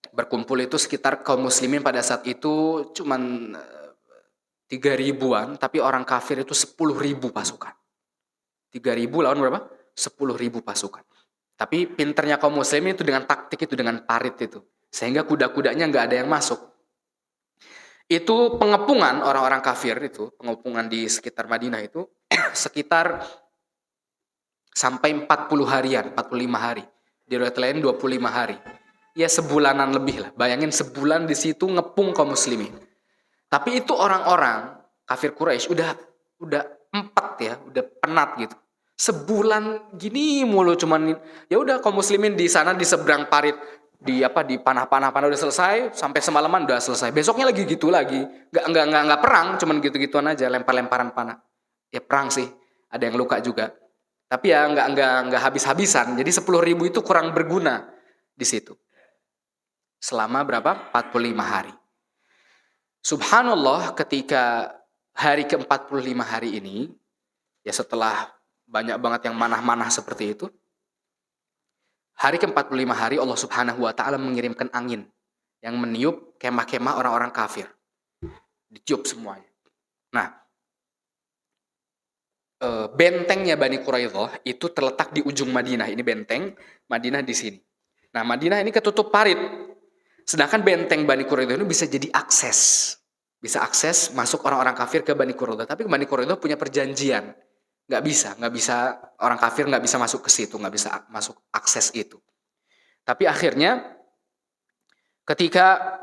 [SPEAKER 2] Berkumpul itu sekitar kaum muslimin pada saat itu cuman 3.000-an, tapi orang kafir itu 10.000 pasukan. 3.000 lawan berapa? 10.000 pasukan. Tapi pinternya kaum muslimin itu dengan taktik itu, dengan parit itu. Sehingga kuda-kudanya nggak ada yang masuk. Itu pengepungan orang-orang kafir itu, pengepungan di sekitar Madinah itu, sekitar sampai 40 harian, 45 hari. Di riwayat lain 25 hari. Ya sebulanan lebih lah. Bayangin sebulan di situ ngepung kaum muslimin. Tapi itu orang-orang kafir Quraisy udah 4 ya, udah penat gitu. Sebulan gini mulu cuman ya udah kaum muslimin di sana di seberang parit di panah-panah udah selesai, sampai semalaman udah selesai. Besoknya lagi gitu lagi. Enggak perang, cuman gitu-gituan aja, lempar-lemparan panah. Ya perang sih. Ada yang luka juga. Tapi ya enggak habis-habisan. Jadi 10.000 itu kurang berguna di situ. Selama berapa? 45 hari. Subhanallah, ketika hari ke-45 hari ini, ya setelah banyak banget yang manah-manah seperti itu, hari ke-45 hari Allah Subhanahu wa taala mengirimkan angin yang meniup kemah-kemah orang-orang kafir. Ditiup semuanya. Nah, bentengnya Bani Quraidah itu terletak di ujung Madinah. Ini benteng Madinah di sini. Nah, Madinah ini ketutup parit. Sedangkan benteng Bani Quraidah itu bisa jadi akses. Bisa akses masuk orang-orang kafir ke Bani Quraidah. Tapi Bani Quraidah punya perjanjian. Nggak bisa orang kafir nggak bisa masuk ke situ, nggak bisa masuk akses itu. Tapi akhirnya ketika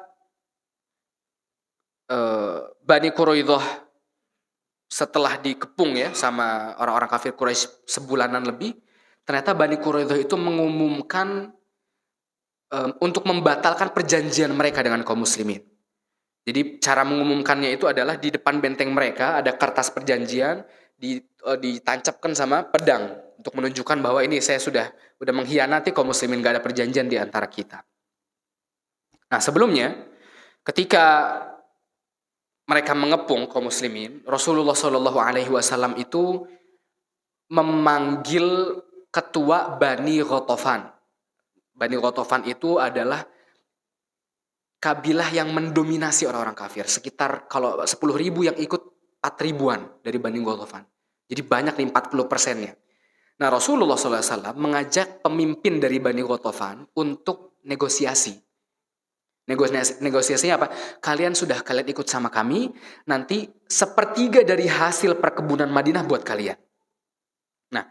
[SPEAKER 2] Bani Quraidah setelah dikepung ya sama orang-orang kafir Quraisy sebulanan lebih, ternyata Bani Quraidah itu mengumumkan untuk membatalkan perjanjian mereka dengan kaum muslimin. Jadi cara mengumumkannya itu adalah di depan benteng mereka ada kertas perjanjian ditancapkan sama pedang untuk menunjukkan bahwa ini saya sudah mengkhianati kaum muslimin, gak ada perjanjian di antara kita. Nah, sebelumnya ketika mereka mengepung kaum muslimin, Rasulullah SAW itu memanggil ketua Bani Ghatafan. Bani Ghatafan itu adalah kabilah yang mendominasi orang-orang kafir. Sekitar kalau 10.000 yang ikut 4.000-an dari Bani Ghatafan. Jadi banyak nih 40%-nya. Nah, Rasulullah SAW mengajak pemimpin dari Bani Ghatafan untuk negosiasi. Negosiasinya apa? Kalian ikut sama kami, nanti 1/3 dari hasil perkebunan Madinah buat kalian. Nah,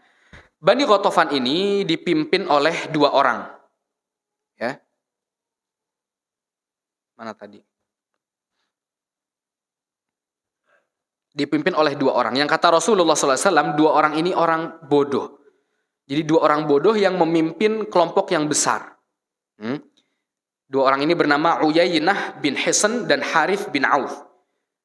[SPEAKER 2] Bani Ghatafan ini dipimpin oleh 2 orang. Ya. Mana tadi? Dipimpin oleh 2 orang. Yang kata Rasulullah SAW, 2 orang ini orang bodoh. Jadi 2 orang bodoh yang memimpin kelompok yang besar. 2 orang ini bernama Uyainah bin Hisn dan Harith bin Auf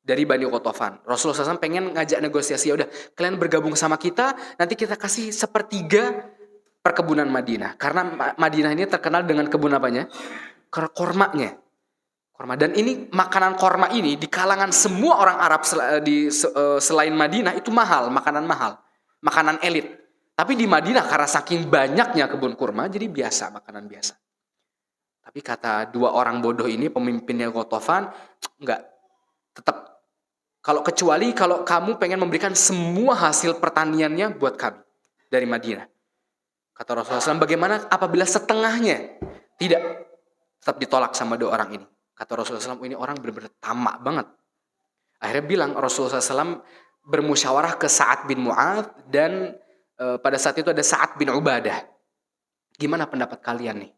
[SPEAKER 2] dari Bani Ghatafan. Rasulullah SAW pengen ngajak negosiasi, ya udah kalian bergabung sama kita, nanti kita kasih 1/3 perkebunan Madinah. Karena Madinah ini terkenal dengan kebun apanya? Kormanya. Korma. Dan ini makanan korma ini di kalangan semua orang Arab selain Madinah itu mahal, makanan elit. Tapi di Madinah karena saking banyaknya kebun kurma jadi biasa, makanan biasa. Tapi kata 2 orang bodoh ini, pemimpinnya Ghatafan, enggak, tetap kecuali kalau kamu pengen memberikan semua hasil pertaniannya buat kami dari Madinah. Kata Rasulullah SAW, bagaimana apabila setengahnya? Tidak, tetap ditolak sama 2 orang ini. Kata Rasulullah SAW, ini orang benar-benar tamak banget. Akhirnya bilang Rasulullah SAW bermusyawarah ke Sa'ad bin Mu'adz dan pada saat itu ada Sa'ad bin Ubadah. Gimana pendapat kalian nih?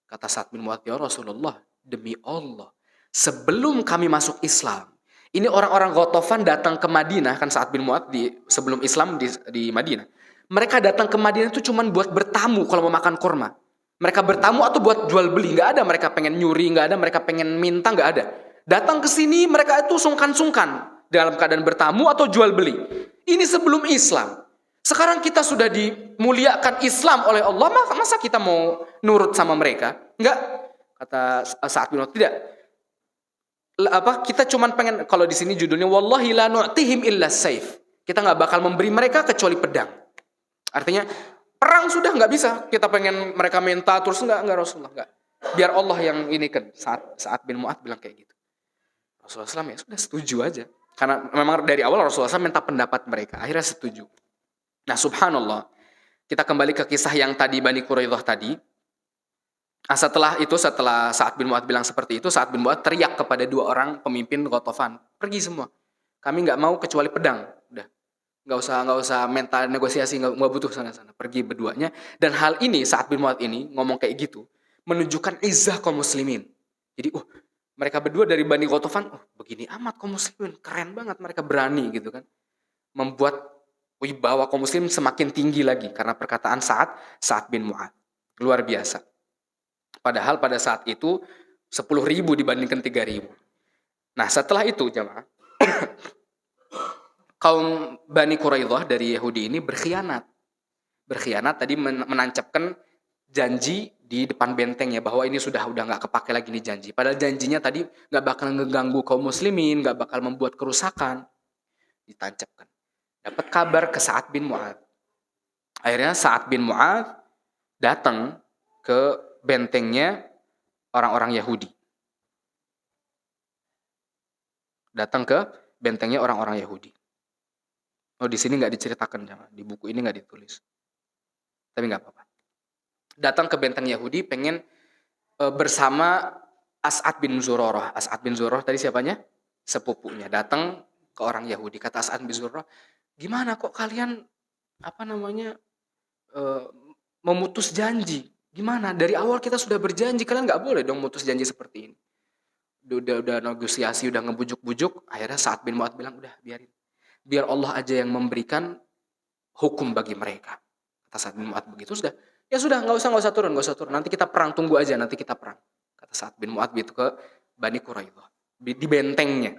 [SPEAKER 2] Kata Sa'ad bin Mu'adz, ya Rasulullah, demi Allah, sebelum kami masuk Islam, ini orang-orang Ghatafan datang ke Madinah, kan Sa'ad bin Mu'adz sebelum Islam di Madinah. Mereka datang ke Madinah itu cuma buat bertamu kalau mau makan kurma. Mereka bertamu atau buat jual beli, nggak ada mereka pengen nyuri, nggak ada mereka pengen minta, nggak ada. Datang ke sini mereka itu sungkan-sungkan dalam keadaan bertamu atau jual beli. Ini sebelum Islam. Sekarang kita sudah dimuliakan Islam oleh Allah, masa kita mau nurut sama mereka? Enggak. Kata Sa'ad bin Mu'adz, tidak. Kita cuman pengen, kalau di sini judulnya wallahi la nu'tihim illa saif. Kita nggak bakal memberi mereka kecuali pedang. Artinya perang sudah nggak bisa. Kita pengen mereka minta terus enggak Rasulullah, enggak. Biar Allah yang ini kan. Sa'ad bin Mu'adz bilang kayak gitu. Rasulullah SAW ya sudah setuju aja. Karena memang dari awal Rasulullah SAW minta pendapat mereka. Akhirnya setuju. Nah, subhanallah. Kita kembali ke kisah yang tadi Bani Quraidah tadi. Nah, setelah Sa'ad bin Mu'adz bilang seperti itu, Sa'ad bin Mu'adz teriak kepada 2 orang pemimpin Ghatafan, pergi semua. Kami nggak mau kecuali pedang. Udah. Nggak usah mental negosiasi, nggak butuh sana-sana. Pergi berduanya. Dan hal ini Sa'ad bin Mu'adz ini ngomong kayak gitu menunjukkan izzah kaum muslimin. Jadi, mereka berdua dari Bani Ghatafan, begini amat kaum muslimin, keren banget mereka, berani gitu kan. Membuat wibawa kaum muslim semakin tinggi lagi karena perkataan Sa'ad bin Mu'adz. Luar biasa. Padahal pada saat itu 10.000 dibandingkan 3.000. Nah, setelah itu jamaah kaum Bani Quraidah dari Yahudi ini berkhianat. Berkhianat tadi menancapkan janji di depan bentengnya bahwa ini udah nggak kepake lagi nih janji. Padahal janjinya tadi nggak bakal ngeganggu kaum muslimin, nggak bakal membuat kerusakan. Ditancapkan. Dapat kabar ke Sa'ad bin Mu'adz. Akhirnya Sa'ad bin Mu'adz datang ke bentengnya orang-orang Yahudi. Datang ke bentengnya orang-orang Yahudi. Oh, di sini nggak diceritakan, di buku ini nggak ditulis. Tapi nggak apa-apa. Datang ke benteng Yahudi, pengen bersama As'ad bin Zurarah. As'ad bin Zurarah tadi siapanya? Sepupunya. Datang ke orang Yahudi. Kata As'ad bin Zurarah, gimana kok kalian memutus janji? Gimana? Dari awal kita sudah berjanji, kalian nggak boleh dong mutus janji seperti ini. Udah negosiasi, udah ngebujuk-bujuk. Akhirnya Sa'ad bin Mu'adz bilang, udah biarin. Biar Allah aja yang memberikan hukum bagi mereka. Kata Sa'ad bin Mu'adz begitu, sudah. Ya sudah, nggak usah turun. Nanti kita perang, tunggu aja, nanti kita perang. Kata Sa'ad bin Mu'adz begitu ke Bani Quraidah. Di bentengnya.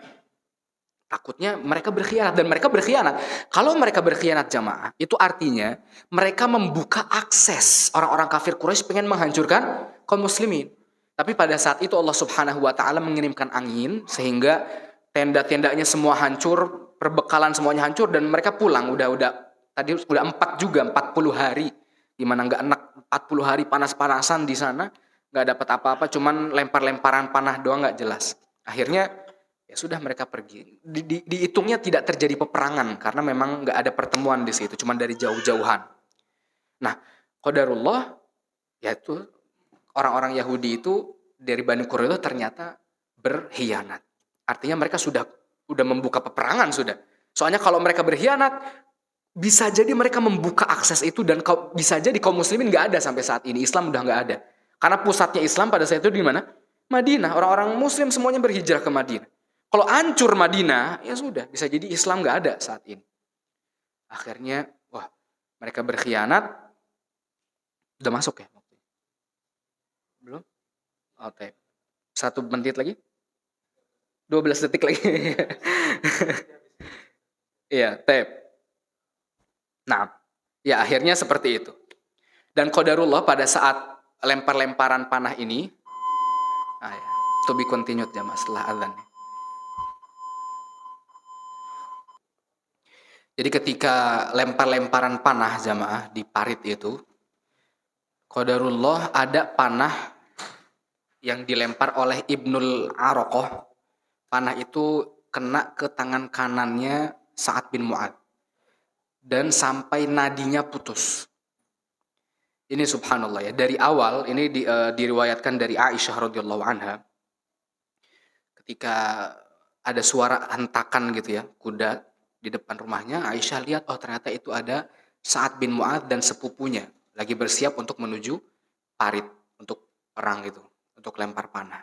[SPEAKER 2] Takutnya mereka berkhianat, dan mereka berkhianat. Kalau mereka berkhianat jamaah, itu artinya mereka membuka akses orang-orang kafir Quraisy pengen menghancurkan kaum muslimin. Tapi pada saat itu Allah Subhanahu wa taala mengirimkan angin sehingga tenda-tendanya semua hancur, perbekalan semuanya hancur, dan mereka pulang. Tadi udah 40 hari. Gimana nggak enak 40 hari panas-panasan di sana, nggak dapat apa-apa, cuman lempar-lemparan panah doang nggak jelas. Akhirnya ya sudah mereka pergi. Dihitungnya tidak terjadi peperangan karena memang nggak ada pertemuan di situ, cuman dari jauh-jauhan. Nah, qadarullah yaitu orang-orang Yahudi itu dari Bani Quraidah ternyata berkhianat. Artinya mereka sudah membuka peperangan sudah. Soalnya kalau mereka berkhianat, bisa jadi mereka membuka akses itu, dan bisa jadi kaum muslimin nggak ada sampai saat ini. Islam udah nggak ada. Karena pusatnya Islam pada saat itu di mana? Madinah. Orang-orang muslim semuanya berhijrah ke Madinah. Kalau hancur Madinah, ya sudah. Bisa jadi Islam nggak ada saat ini. Akhirnya, mereka berkhianat. Udah masuk ya? Belum? Oke. 1 menit lagi? 12 detik lagi. Iya, tap. Nah, ya akhirnya seperti itu. Dan qadarullah pada saat lempar-lemparan panah ini, to be continued jamaah setelah azan. Jadi ketika lempar-lemparan panah jamaah di parit itu, qadarullah ada panah yang dilempar oleh Ibnul Araqah. Panah itu kena ke tangan kanannya Sa'ad bin Mu'adz. Dan sampai nadinya putus. Ini subhanallah ya. Dari awal, ini diriwayatkan dari Aisyah radhiyallahu anha. Ketika ada suara hentakan gitu ya, kuda di depan rumahnya, Aisyah lihat, ternyata itu ada Sa'ad bin Mu'adz dan sepupunya. Lagi bersiap untuk menuju parit, untuk perang gitu. Untuk lempar panah.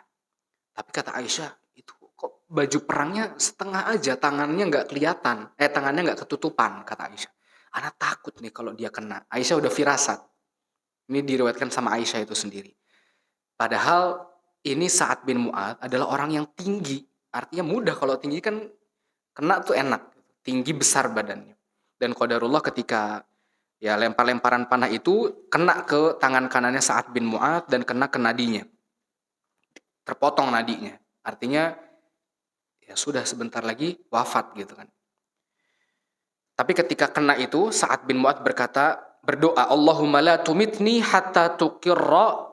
[SPEAKER 2] Tapi kata Aisyah, itu kok baju perangnya setengah aja, tangannya nggak kelihatan, tangannya nggak ketutupan, kata Aisyah. Anak takut nih kalau dia kena. Aisyah udah firasat. Ini diriwayatkan sama Aisyah itu sendiri. Padahal ini Sa'ad bin Mu'adz adalah orang yang tinggi. Artinya mudah, kalau tinggi kan kena tuh enak. Tinggi besar badannya. Dan qadarullah ketika ya lempar-lemparan panah itu kena ke tangan kanannya Sa'ad bin Mu'adz dan kena ke nadinya. Terpotong nadinya. Artinya ya sudah sebentar lagi wafat gitu kan. Tapi ketika kena itu Sa'ad bin Mu'adz berdoa, Allahumma la tumitni hatta tuqirra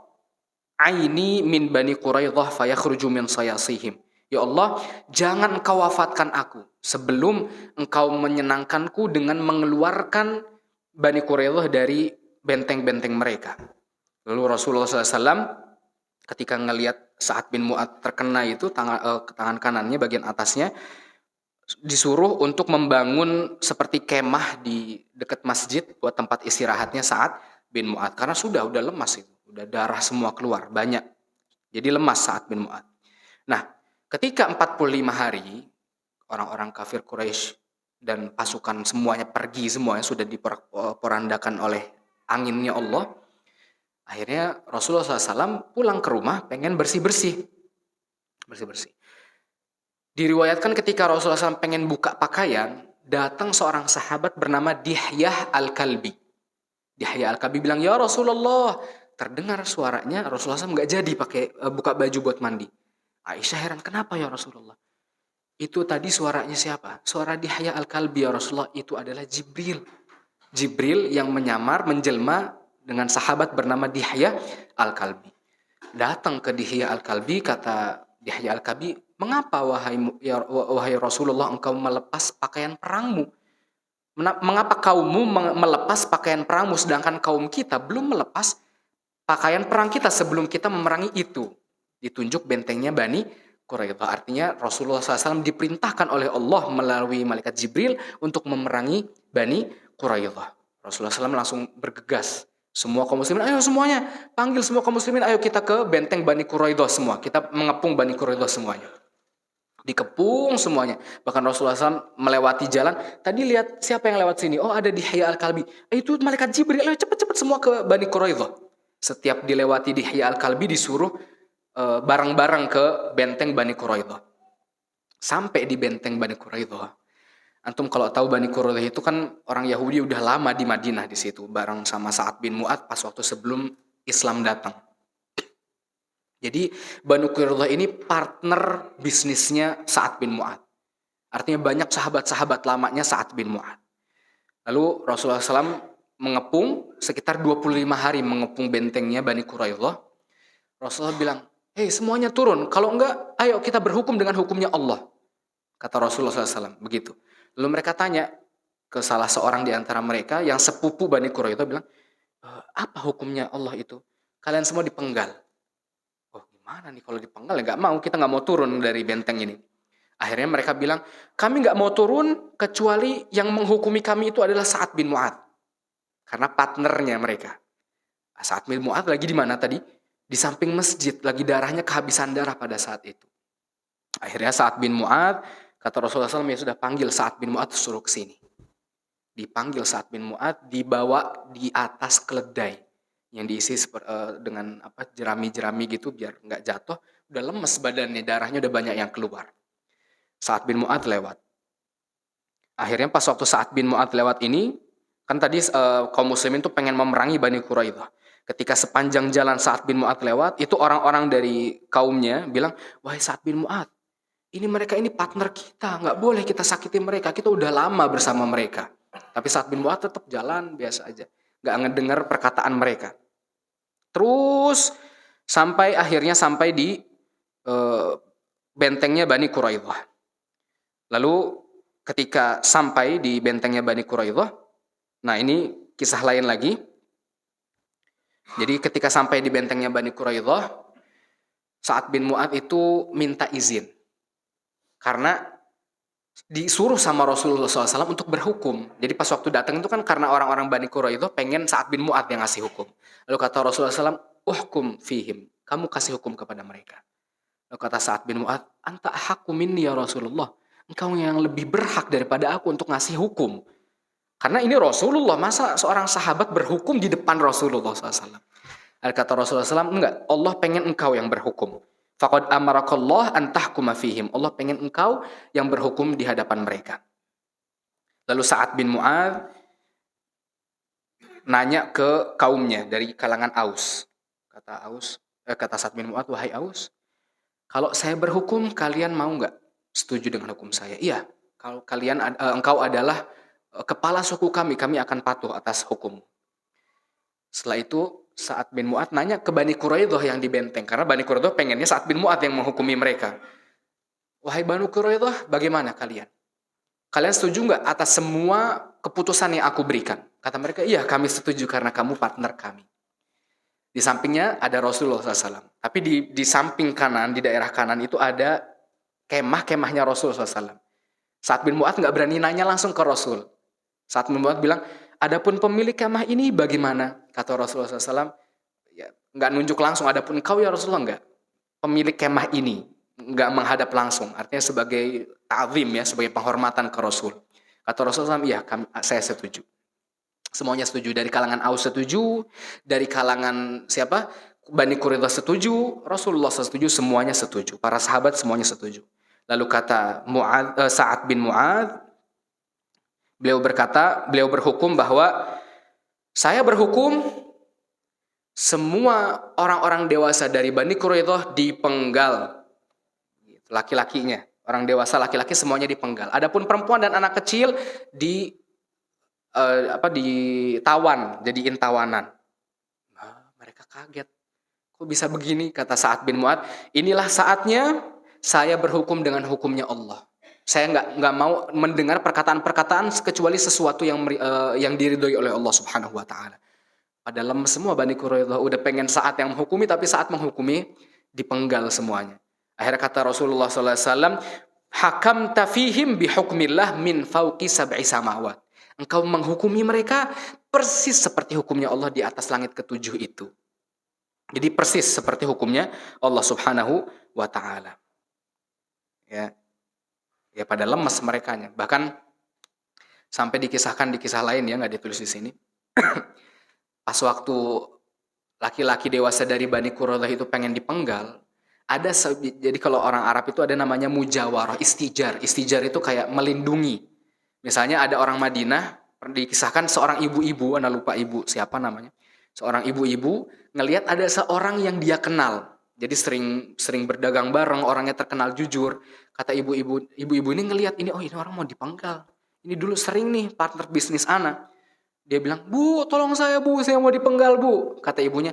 [SPEAKER 2] aini min Bani Quraidah fayakhruju min sayasihim. Ya Allah, jangan engkau wafatkan aku sebelum engkau menyenangkanku dengan mengeluarkan Bani Quraidah dari benteng-benteng mereka. Lalu Rasulullah SAW ketika ngelihat Sa'ad bin Mu'adz terkena itu tangan kanannya bagian atasnya, disuruh untuk membangun seperti kemah di dekat masjid buat tempat istirahatnya Sa'ad bin Mu'adz, karena udah lemas itu, udah darah semua keluar banyak, jadi lemas Sa'ad bin Mu'adz. Nah, ketika 45 hari orang-orang kafir Quraisy dan pasukan semuanya pergi, semuanya sudah diporandakan oleh anginnya Allah. Akhirnya Rasulullah SAW pulang ke rumah pengen bersih-bersih. Diriwayatkan ketika Rasulullah SAW pengen buka pakaian, datang seorang sahabat bernama Dihyah Al-Kalbi. Dihyah Al-Kalbi bilang, ya Rasulullah, terdengar suaranya, Rasulullah SAW nggak jadi pakai buka baju buat mandi. Aisyah heran, kenapa ya Rasulullah? Itu tadi suaranya siapa? Suara Dihya Al-Kalbi ya Rasulullah, itu adalah Jibril. Jibril yang menyamar, menjelma dengan sahabat bernama Dihya Al-Kalbi. Datang ke Dihya Al-Kalbi, kata Dihya Al-Kalbi, mengapa wahai Rasulullah engkau melepas pakaian perangmu? Mengapa kaummu melepas pakaian perangmu sedangkan kaum kita belum melepas pakaian perang kita sebelum kita memerangi itu? Ditunjuk bentengnya Bani Quraidah. Artinya Rasulullah SAW diperintahkan oleh Allah melalui malaikat Jibril untuk memerangi Bani Quraidah. Rasulullah SAW langsung bergegas. Semua kaum muslimin, ayo semuanya, panggil semua kaum muslimin, ayo kita ke benteng Bani Quraidah semua. Kita mengepung Bani Quraidah semuanya. Dikepung semuanya. Bahkan Rasulullah SAW melewati jalan. Tadi lihat siapa yang lewat sini? Oh, ada Dihya Al-Kalbi. Itu malaikat Jibril, ayo cepat-cepat semua ke Bani Quraidah. Setiap dilewati Dihya Al-Kalbi disuruh bareng-bareng ke benteng Bani Quraidah. Sampai di benteng Bani Quraidah. Antum kalau tahu Bani Quraidah itu kan orang Yahudi udah lama di Madinah di situ bareng sama Sa'ad bin Mu'adz pas waktu sebelum Islam datang. Jadi Bani Quraidah ini partner bisnisnya Sa'ad bin Mu'adz. Artinya banyak sahabat-sahabat lamanya Sa'ad bin Mu'adz. Lalu Rasulullah SAW mengepung sekitar 25 hari mengepung bentengnya Bani Quraidah. Rasulullah bilang, hei semuanya turun, kalau enggak ayo kita berhukum dengan hukumnya Allah. Kata Rasulullah SAW begitu. Lalu mereka tanya ke salah seorang di antara mereka yang sepupu Bani Quraidah bilang, apa hukumnya Allah itu? Kalian semua dipenggal. Oh gimana nih kalau dipenggal ya nggak mau, kita nggak mau turun dari benteng ini. Akhirnya mereka bilang, kami nggak mau turun kecuali yang menghukumi kami itu adalah Sa'ad bin Mu'adz. Karena partnernya mereka. Sa'ad bin Mu'adz lagi di mana tadi? Di samping masjid, lagi darahnya kehabisan darah pada saat itu. Akhirnya Sa'ad bin Mu'adz, kata Rasulullah SAW, ya sudah panggil Sa'ad bin Mu'adz suruh ke sini. Dipanggil Sa'ad bin Mu'adz, dibawa di atas keledai yang diisi dengan jerami-jerami gitu biar nggak jatuh. Udah lemes badannya, darahnya udah banyak yang keluar. Sa'ad bin Mu'adz lewat. Akhirnya pas waktu Sa'ad bin Mu'adz lewat ini, kan tadi kaum muslimin tuh pengen memerangi Bani Quraidah. Ketika sepanjang jalan Sa'ad bin Mu'adz lewat, itu orang-orang dari kaumnya bilang, wahai Sa'ad bin Mu'adz, mereka ini partner kita, nggak boleh kita sakiti mereka, kita udah lama bersama mereka. Tapi Sa'ad bin Mu'adz tetap jalan biasa aja, nggak ngedengar perkataan mereka. Terus akhirnya sampai di bentengnya Bani Quraidah. Lalu ketika sampai di bentengnya Bani Quraidah, nah ini kisah lain lagi. Jadi ketika sampai di bentengnya Bani Quraidah, Sa'ad bin Mu'adz itu minta izin. Karena disuruh sama Rasulullah SAW untuk berhukum. Jadi pas waktu datang itu kan karena orang-orang Bani Quraidah pengen Sa'ad bin Mu'adz yang ngasih hukum. Lalu kata Rasulullah SAW, uhkum fihim, kamu kasih hukum kepada mereka. Lalu kata Sa'ad bin Mu'adz, anta ahakku minni ya Rasulullah. Engkau yang lebih berhak daripada aku untuk ngasih hukum. Karena ini Rasulullah, masa seorang sahabat berhukum di depan Rasulullah SAW. Kata Rasulullah SAW, enggak, Allah pengen engkau yang berhukum. Faqad amarakallah an tahkuma fihim. Allah pengen engkau yang berhukum di hadapan mereka. Lalu Sa'ad bin Mu'adz nanya ke kaumnya dari kalangan Aus. Kata Sa'ad bin Mu'adz, wahai Aus, kalau saya berhukum, kalian mau enggak setuju dengan hukum saya? Iya, kalau engkau adalah kepala suku kami akan patuh atas hukum. Setelah itu Sa'ad bin Mu'adz nanya ke Bani Quraidah yang di benteng, karena Bani Quraidah pengennya Sa'ad bin Mu'adz yang menghukumi mereka. Wahai Bani Quraidah, bagaimana kalian? Kalian setuju nggak atas semua keputusan yang aku berikan? Kata mereka, iya kami setuju karena kamu partner kami. Di sampingnya ada Rasulullah SAW. Tapi di samping kanan, di daerah kanan itu ada kemah-kemahnya Rasulullah SAW. Sa'ad bin Mu'adz nggak berani nanya langsung ke Rasul. Sa'ad bin Mu'adz bilang, adapun pemilik kemah ini bagaimana? Kata Rasulullah SAW, ya, nggak nunjuk langsung, adapun engkau ya Rasulullah enggak. Pemilik kemah ini nggak menghadap langsung, artinya sebagai ta'zim ya, sebagai penghormatan ke Rasul. Kata Rasulullah SAW, iya saya setuju. Semuanya setuju, dari kalangan Aus setuju, dari kalangan siapa? Bani Quraidah setuju, Rasulullah setuju, semuanya setuju. Para sahabat semuanya setuju. Lalu kata Sa'ad bin Mu'adz, beliau berhukum bahwa saya berhukum semua orang-orang dewasa dari Bani Quraidah dipenggal. Laki-lakinya, orang dewasa laki-laki semuanya dipenggal. Adapun perempuan dan anak kecil ditawan, jadiin tawanan. Nah, mereka kaget. Kok bisa begini? Kata Sa'ad bin Mu'adz, inilah saatnya saya berhukum dengan hukumnya Allah. Saya nggak mau mendengar perkataan-perkataan kecuali sesuatu yang diridhoi oleh Allah Subhanahu wa taala. Pada lemes semua Bani Quraidah, udah pengen saat yang menghukumi, tapi saat menghukumi dipenggal semuanya. Akhirnya kata Rasulullah SAW, hakamta fihim bihukmillah min fauqi sab'i samawat. Engkau menghukumi mereka persis seperti hukumnya Allah di atas langit ketujuh itu. Jadi persis seperti hukumnya Allah Subhanahu wa taala. Ya pada lemes merekanya. Bahkan sampai dikisahkan di kisah lain, ya nggak ditulis di sini. Pas waktu laki-laki dewasa dari Bani Quraidah itu pengen dipenggal, jadi kalau orang Arab itu ada namanya mujawarah, istijar. Istijar itu kayak melindungi. Misalnya ada orang Madinah, dikisahkan seorang ibu-ibu, Anda lupa ibu siapa namanya. Seorang ibu-ibu ngelihat ada seorang yang dia kenal. Jadi sering berdagang bareng, orangnya terkenal jujur. Kata ibu-ibu ini ngelihat ini, oh ini orang mau dipenggal. Ini dulu sering nih partner bisnis anak. Dia bilang, Bu, tolong saya Bu, saya mau dipenggal Bu. Kata ibunya,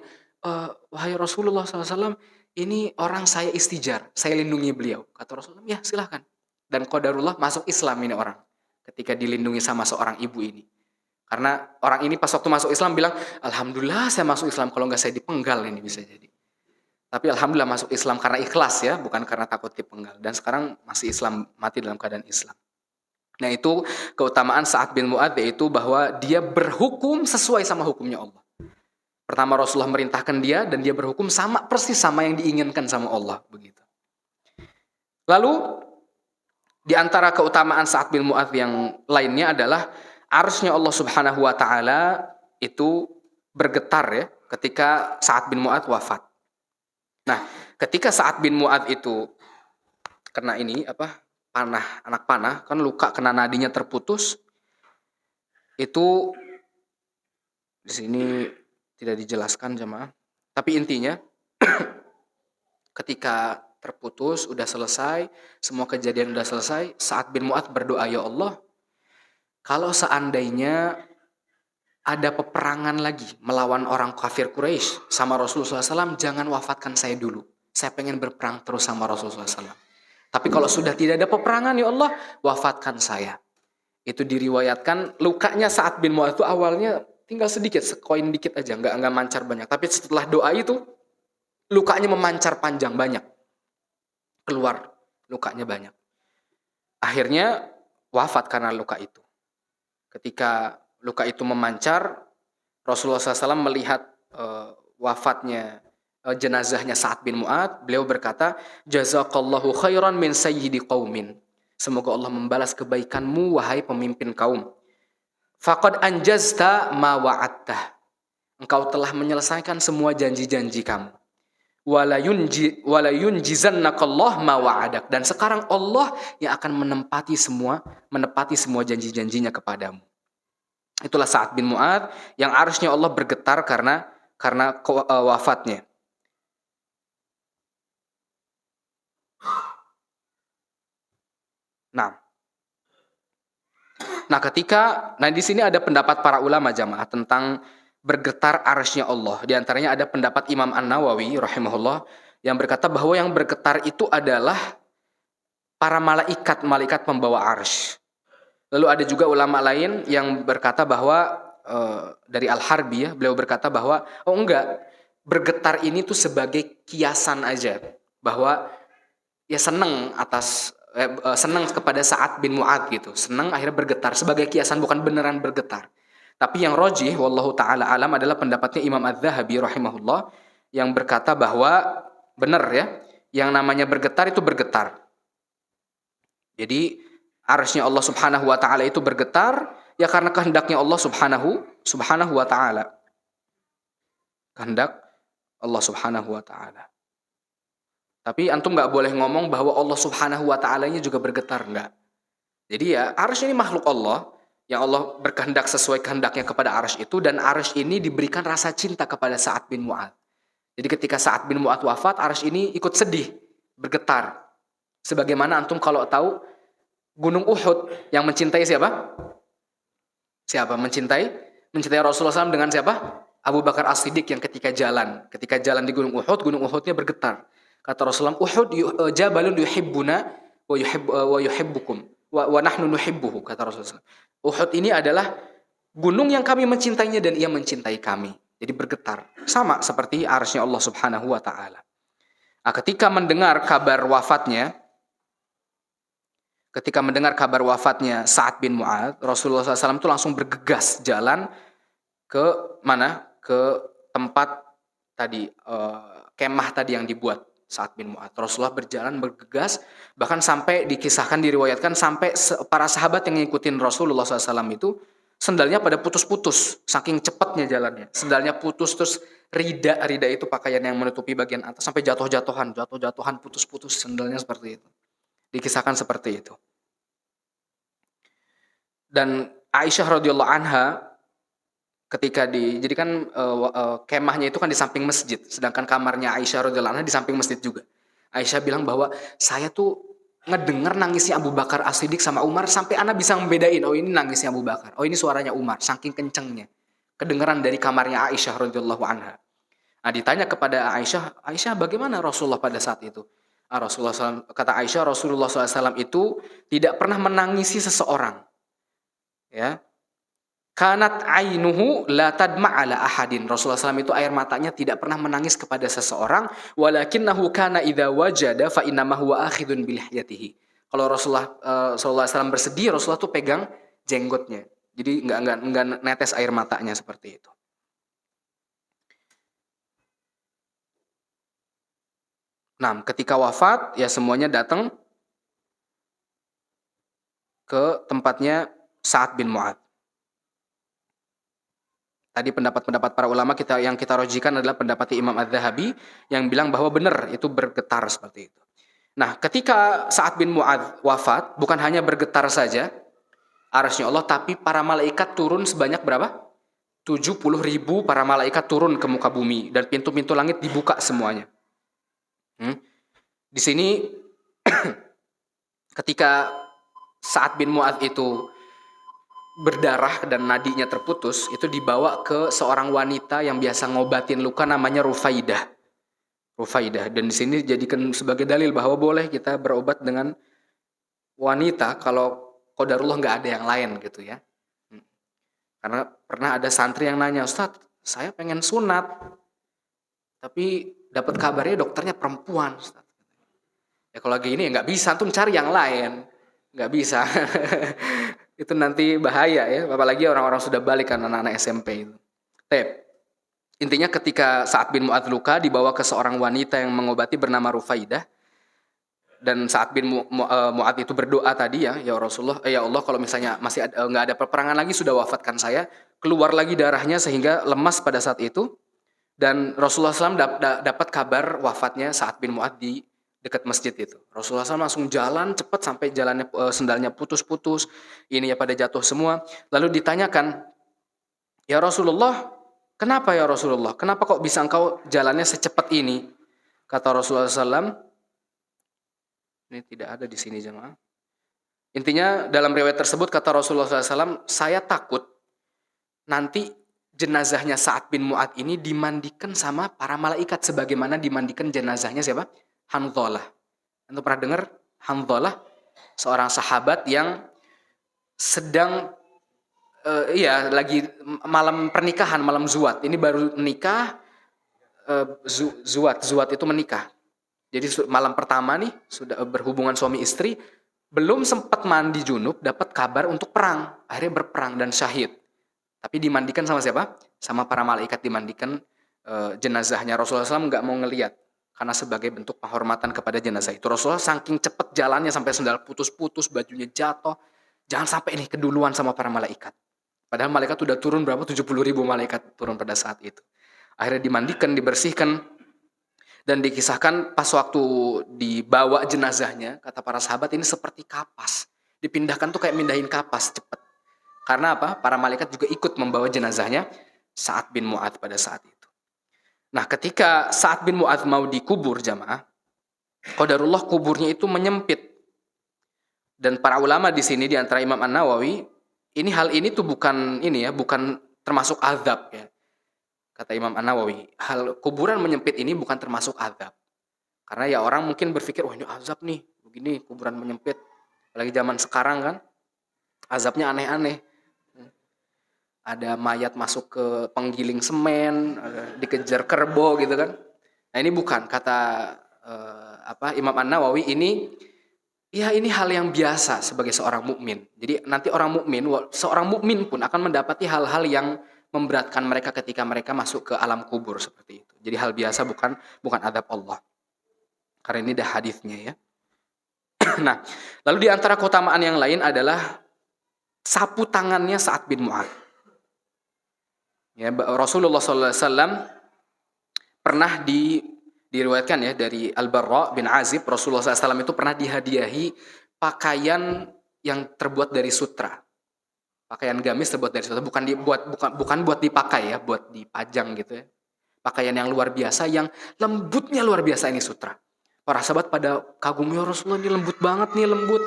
[SPEAKER 2] wahai Rasulullah SAW, ini orang saya istijar, saya lindungi beliau. Kata Rasulullah, ya silahkan. Dan qadarullah masuk Islam ini orang, ketika dilindungi sama seorang ibu ini. Karena orang ini pas waktu masuk Islam bilang, alhamdulillah saya masuk Islam, kalau nggak saya dipenggal ini bisa jadi. Tapi alhamdulillah masuk Islam karena ikhlas ya, bukan karena takut dipenggal. Dan sekarang masih Islam, mati dalam keadaan Islam. Nah itu keutamaan Sa'ad bin Mu'adz, yaitu bahwa dia berhukum sesuai sama hukumnya Allah. Pertama Rasulullah merintahkan dia dan dia berhukum persis sama yang diinginkan sama Allah, begitu. Lalu di antara keutamaan Sa'ad bin Mu'adz yang lainnya adalah arsy-Nya Allah Subhanahu wa taala itu bergetar ya ketika Sa'ad bin Mu'adz wafat. Nah, ketika Sa'ad bin Mu'adz itu kena anak panah, kan luka kena nadinya terputus. Itu di sini tidak dijelaskan jemaah. Tapi intinya ketika terputus, udah selesai, semua kejadian udah selesai, Sa'ad bin Mu'adz berdoa, ya Allah, kalau seandainya ada peperangan lagi melawan orang kafir Quraisy sama Rasulullah SAW, jangan wafatkan saya dulu. Saya pengen berperang terus sama Rasulullah SAW. Tapi kalau sudah tidak ada peperangan, ya Allah, wafatkan saya. Itu diriwayatkan lukanya Sa'ad bin Mu'adz itu awalnya tinggal sedikit, sekoin dikit aja, nggak mancar banyak. Tapi setelah doa itu, lukanya memancar panjang, banyak. Keluar lukanya banyak. Akhirnya wafat karena luka itu. Ketika luka itu memancar, Rasulullah SAW melihat wafatnya jenazahnya Sa'ad bin Mu'adz, beliau berkata, jazakallahu khairan min sayyidi qaumin. Semoga Allah membalas kebaikanmu, wahai pemimpin kaum. Faqad anjazta ma wa'adtah. Engkau telah menyelesaikan semua janji-janji kamu. Wala yunjizannakallah ma wa'adak. Dan sekarang Allah yang akan menepati semua janji-janjinya kepadamu. Itulah Sa'ad bin Mu'adz yang arsy-Nya Allah bergetar karena wafatnya. Nah di sini ada pendapat para ulama jamaah tentang bergetar arsy-Nya Allah. Di antaranya ada pendapat Imam An-Nawawi rahimahullah yang berkata bahwa yang bergetar itu adalah para malaikat pembawa arsy. Lalu ada juga ulama lain yang berkata bahwa dari Al-Harbi ya, beliau berkata bahwa bergetar ini tuh sebagai kiasan aja, bahwa ya senang kepada Sa'ad bin Mu'adz gitu. Senang akhirnya bergetar sebagai kiasan, bukan beneran bergetar. Tapi yang rajih wallahu taala alam adalah pendapatnya Imam Az-Zahabi rahimahullah yang berkata bahwa benar ya, yang namanya bergetar itu bergetar. Jadi arsy-Nya Allah Subhanahu wa taala itu bergetar ya karena kehendaknya Allah Subhanahu wa taala. Kehendak Allah Subhanahu wa taala. Tapi antum nggak boleh ngomong bahwa Allah Subhanahu wa ta'ala-nya juga bergetar, enggak. Jadi ya arsy ini makhluk Allah, yang Allah berkehendak sesuai kehendaknya kepada Arsy itu, dan Arsy ini diberikan rasa cinta kepada Sa'ad bin Mu'adz. Jadi ketika Sa'ad bin Mu'adz wafat, Arsy ini ikut sedih, bergetar. Sebagaimana antum kalau tahu Gunung Uhud yang mencintai siapa? Siapa mencintai Rasulullah SAW dengan siapa? Abu Bakar As-Siddiq yang ketika jalan di Gunung Uhudnya bergetar. Kata Rasulullah, Uhud jabalun yuhibbuna wa yuhibbukum wa nahnu nuhibbuhu, kata Rasulullah. Uhud ini adalah gunung yang kami mencintainya dan ia mencintai kami. Jadi bergetar. Sama seperti arsy-Nya Allah Subhanahu wa taala. Nah, ketika mendengar kabar wafatnya Sa'ad bin Mu'adz, Rasulullah SAW itu langsung bergegas jalan ke mana? Ke tempat tadi, kemah tadi yang dibuat Sa'ad bin Mu'adz. Rasulullah berjalan bergegas, bahkan sampai dikisahkan, diriwayatkan sampai para sahabat yang ngikutin Rasulullah SAW itu sendalnya pada putus-putus, saking cepatnya jalannya. Sendalnya putus, terus rida itu pakaian yang menutupi bagian atas, sampai jatuh-jatuhan, putus-putus sendalnya seperti itu. Dikisahkan seperti itu. Dan Aisyah radhiyallahu anha ketika jadi kan kemahnya itu kan di samping masjid, sedangkan kamarnya Aisyah radhiyallahu anha di samping masjid juga. Aisyah bilang bahwa saya tuh ngedengar nangisnya Abu Bakar As-Siddiq sama Umar sampai ana bisa membedain, oh ini nangisnya Abu Bakar, oh ini suaranya Umar, saking kencengnya. Kedengaran dari kamarnya Aisyah radhiyallahu anha. Nah, ditanya kepada Aisyah bagaimana Rasulullah pada saat itu? Kata Aisyah, Rasulullah SAW itu tidak pernah menangisi seseorang. Ya, kanat ainuhu la tadma ala ahadin. Rasulullah SAW itu air matanya tidak pernah menangis kepada seseorang. Walakinnahu kana idza wajada fa innama huwa akhidun bilihyatihi. Kalau Rasulullah SAW bersedih, Rasulullah tuh pegang jenggotnya. Jadi enggak netes air matanya seperti itu. Nah, ketika wafat ya semuanya datang ke tempatnya Sa'ad bin Mu'adz. Tadi pendapat-pendapat para ulama yang kita rojikan adalah pendapat Imam Az-Zahabi yang bilang bahwa benar itu bergetar seperti itu. Nah, ketika Sa'ad bin Mu'adz wafat, bukan hanya bergetar saja arsy-Nya Allah, tapi para malaikat turun sebanyak berapa? 70.000 para malaikat turun ke muka bumi dan pintu-pintu langit dibuka semuanya. Di sini ketika Sa'ad bin Mu'adz itu berdarah dan nadinya terputus, itu dibawa ke seorang wanita yang biasa ngobatin luka namanya Rufaidah. Dan di sini dijadikan sebagai dalil bahwa boleh kita berobat dengan wanita kalau qadarullah nggak ada yang lain gitu ya. Karena pernah ada santri yang nanya, Ustadz, saya pengen sunat, tapi dapat kabarnya dokternya perempuan, Ustadz. Ya kalau lagi ini ya nggak bisa, tuh cari yang lain, nggak bisa. Itu nanti bahaya ya, apalagi orang-orang sudah balik kan, anak-anak SMP itu. Intinya ketika Sa'ad bin Mu'adz luka, dibawa ke seorang wanita yang mengobati bernama Rufaidah. Dan Sa'ad bin Mu'adz itu berdoa tadi ya Rasulullah, ya Allah, kalau misalnya masih nggak ada peperangan lagi, sudah wafatkan saya, keluar lagi darahnya sehingga lemas pada saat itu. Dan Rasulullah SAW dapat kabar wafatnya Sa'ad bin Mu'adz di dekat masjid itu. Rasulullah SAW langsung jalan cepat sampai jalannya sendalnya putus-putus, ini ya pada jatuh semua. Lalu ditanyakan, ya Rasulullah, kenapa ya Rasulullah? Kenapa kok bisa engkau jalannya secepat ini? Kata Rasulullah SAW, ini tidak ada di sini jemaah. Intinya dalam riwayat tersebut kata Rasulullah SAW, saya takut nanti jenazahnya Sa'ad bin Mu'adz ini dimandikan sama para malaikat sebagaimana dimandikan jenazahnya siapa? Hanzalah. Anda pernah dengar Hanzalah? Seorang sahabat yang sedang lagi malam pernikahan, malam zuat. Ini baru nikah, zuat itu menikah. Jadi malam pertama nih, sudah berhubungan suami istri, belum sempat mandi junub, dapat kabar untuk perang. Akhirnya berperang dan syahid. Tapi dimandikan sama siapa? Sama para malaikat dimandikan jenazahnya. Rasulullah SAW nggak mau ngelihat. Karena sebagai bentuk penghormatan kepada jenazah itu. Rasulullah saking cepat jalannya sampai sendal putus-putus, bajunya jatuh. Jangan sampai ini keduluan sama para malaikat. Padahal malaikat sudah turun berapa? 70.000 malaikat turun pada saat itu. Akhirnya dimandikan, dibersihkan. Dan dikisahkan pas waktu dibawa jenazahnya, kata para sahabat ini seperti kapas. Dipindahkan tuh kayak mindahin kapas cepat. Karena apa? Para malaikat juga ikut membawa jenazahnya Sa'ad bin Mu'adz pada saat itu. Nah, ketika Sa'ad bin Mu'adz mau dikubur jamaah, qadarullah kuburnya itu menyempit. Dan para ulama di sini di antara Imam An-Nawawi, hal ini tuh bukan bukan termasuk azab ya. Kata Imam An-Nawawi, hal kuburan menyempit ini bukan termasuk azab. Karena ya orang mungkin berpikir, wah ini azab nih, begini kuburan menyempit. Apalagi zaman sekarang kan, azabnya aneh-aneh. Ada mayat masuk ke penggiling semen, dikejar kerbau gitu kan. Nah ini bukan, kata Imam An-Nawawi, ini hal yang biasa sebagai seorang mukmin. Jadi nanti seorang mukmin pun akan mendapati hal-hal yang memberatkan mereka ketika mereka masuk ke alam kubur seperti itu. Jadi hal biasa, bukan adab Allah. Karena ini dah hadisnya ya. Nah, lalu di antara keutamaan yang lain adalah sapu tangannya Sa'ad bin Mu'adz. Ya, Rasulullah SAW pernah diriwayatkan ya dari Al-Barra bin Azib, Rasulullah SAW itu pernah dihadiahi pakaian yang terbuat dari sutra. Pakaian gamis terbuat dari sutra, bukan buat dipakai ya, buat dipajang gitu ya. Pakaian yang luar biasa, yang lembutnya luar biasa ini sutra. Para sahabat pada kagum, ya Rasulullah ini lembut banget nih, lembut.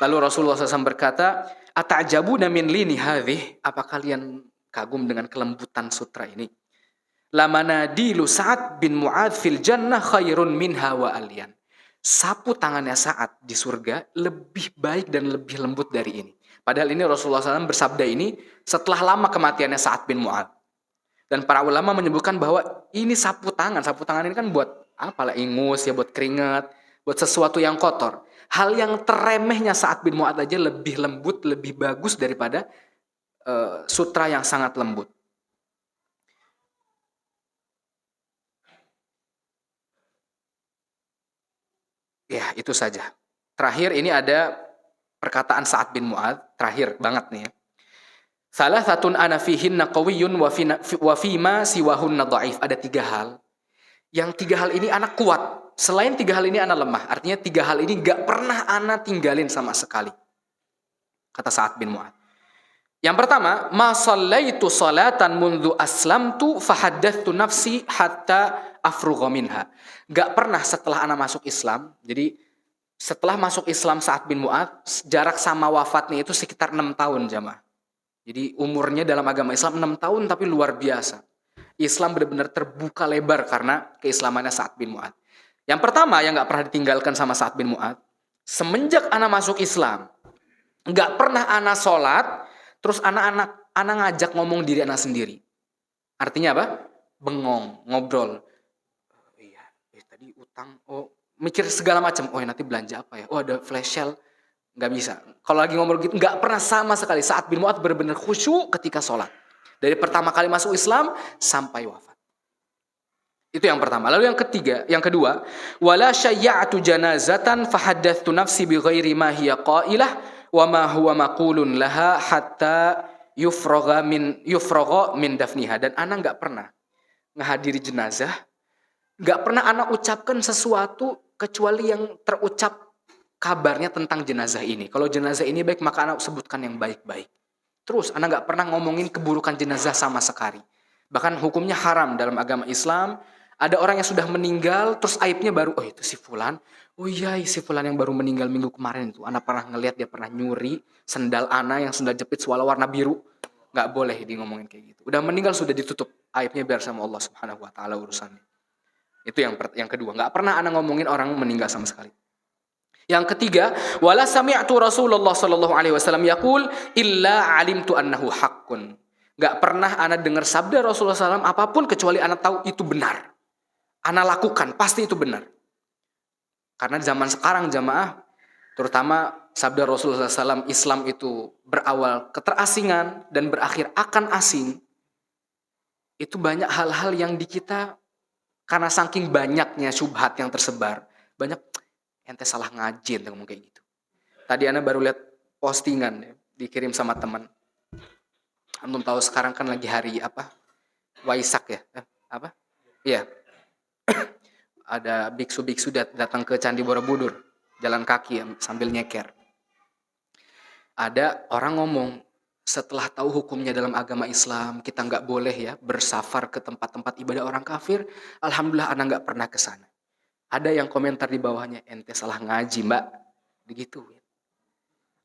[SPEAKER 2] Lalu Rasulullah SAW berkata, "Ata'jabuna min lini hadhih?" Apa kalian kagum dengan kelembutan sutra ini? "Lamanadilu Sa'ad bin Mu'adz fil jannah khairun minha wa alyan." Sapu tangannya Sa'ad di surga lebih baik dan lebih lembut dari ini. Padahal ini Rasulullah SAW bersabda ini setelah lama kematiannya Sa'ad bin Mu'adz. Dan para ulama menyebutkan bahwa ini sapu tangan. Sapu tangan ini kan buat apalah, ingus ya, buat keringat, buat sesuatu yang kotor. Hal yang teremehnya Sa'ad bin Mu'adz aja lebih lembut, lebih bagus daripada sutra yang sangat lembut. Ya, itu saja. Terakhir ini ada perkataan Sa'ad bin Mu'adz, terakhir banget nih ya. Salah satun ana fihinna qawiyyun wa fima siwahunna dhaif. Ada 3 hal. Yang 3 hal ini anak kuat. Selain 3 hal ini anak lemah. Artinya 3 hal ini gak pernah anak tinggalin sama sekali. Kata Sa'ad bin Mu'adz. Yang pertama, ma shallaitu salatan mundzu aslamtu fahaddatsu nafsi hatta afrugha minha. Gak pernah setelah anak masuk Islam. Jadi setelah masuk Islam Sa'ad bin Mu'adz, jarak sama wafatnya itu sekitar 6 tahun jamaah. Jadi umurnya dalam agama Islam 6 tahun tapi luar biasa. Islam benar-benar terbuka lebar karena keislamannya Sa'ad bin Mu'adz. Yang pertama yang gak pernah ditinggalkan sama Sa'ad bin Mu'adz, semenjak anak masuk Islam, gak pernah anak sholat, terus anak ngajak ngomong diri anak sendiri. Artinya apa? Bengong, ngobrol. Iya, tadi utang, mikir segala macam. Nanti belanja apa ya? Ada flash sale. Nggak bisa. Kalau lagi ngomong gitu, nggak pernah sama sekali. Sa'ad bin Mu'adz benar-benar khusyuk ketika sholat. Dari pertama kali masuk Islam sampai wafat. Itu yang pertama. Lalu yang kedua, wala syayya'tu janazatan fahaddatsu nafsi bi ghairi ma hiya qailah wa ma huwa maqulun laha hatta yufragha min dafniha. Dan ana nggak pernah ngehadiri jenazah, nggak pernah ana ucapkan sesuatu kecuali yang terucap kabarnya tentang jenazah ini. Kalau jenazah ini baik, maka anak sebutkan yang baik-baik. Terus anak gak pernah ngomongin keburukan jenazah sama sekali. Bahkan hukumnya haram dalam agama Islam. Ada orang yang sudah meninggal, terus aibnya baru, itu si Fulan. Iya, si Fulan yang baru meninggal minggu kemarin itu. Anak pernah ngelihat dia pernah nyuri sendal anak yang sudah jepit swala warna biru. Gak boleh di ngomongin kayak gitu. Udah meninggal sudah ditutup. Aibnya biar sama Allah Subhanahu Wa Taala urusannya. Itu yang kedua. Gak pernah anak ngomongin orang meninggal sama sekali. Yang ketiga, wala sami'tu Rasulullah sallallahu alaihi wasallam yaqul illa alimtu annahu haqqun. Enggak pernah ana dengar sabda Rasulullah SAW apapun kecuali ana tahu itu benar. Ana lakukan, pasti itu benar. Karena zaman sekarang jamaah, terutama sabda Rasulullah SAW, Islam itu berawal keterasingan dan berakhir akan asing. Itu banyak hal-hal yang di kita karena saking banyaknya syubhat yang tersebar, banyak ente salah ngaji, ente ngomong kayak gitu. Tadi ana baru lihat postingan ya, dikirim sama teman. Antum tahu sekarang kan lagi hari apa? Waisak ya? Apa? Iya. Ada biksu-biksu datang ke Candi Borobudur, jalan kaki ya, sambil nyeker. Ada orang ngomong, setelah tahu hukumnya dalam agama Islam, kita nggak boleh ya bersafar ke tempat-tempat ibadah orang kafir. Alhamdulillah ana nggak pernah ke sana. Ada yang komentar di bawahnya, ente salah ngaji mbak, begitu.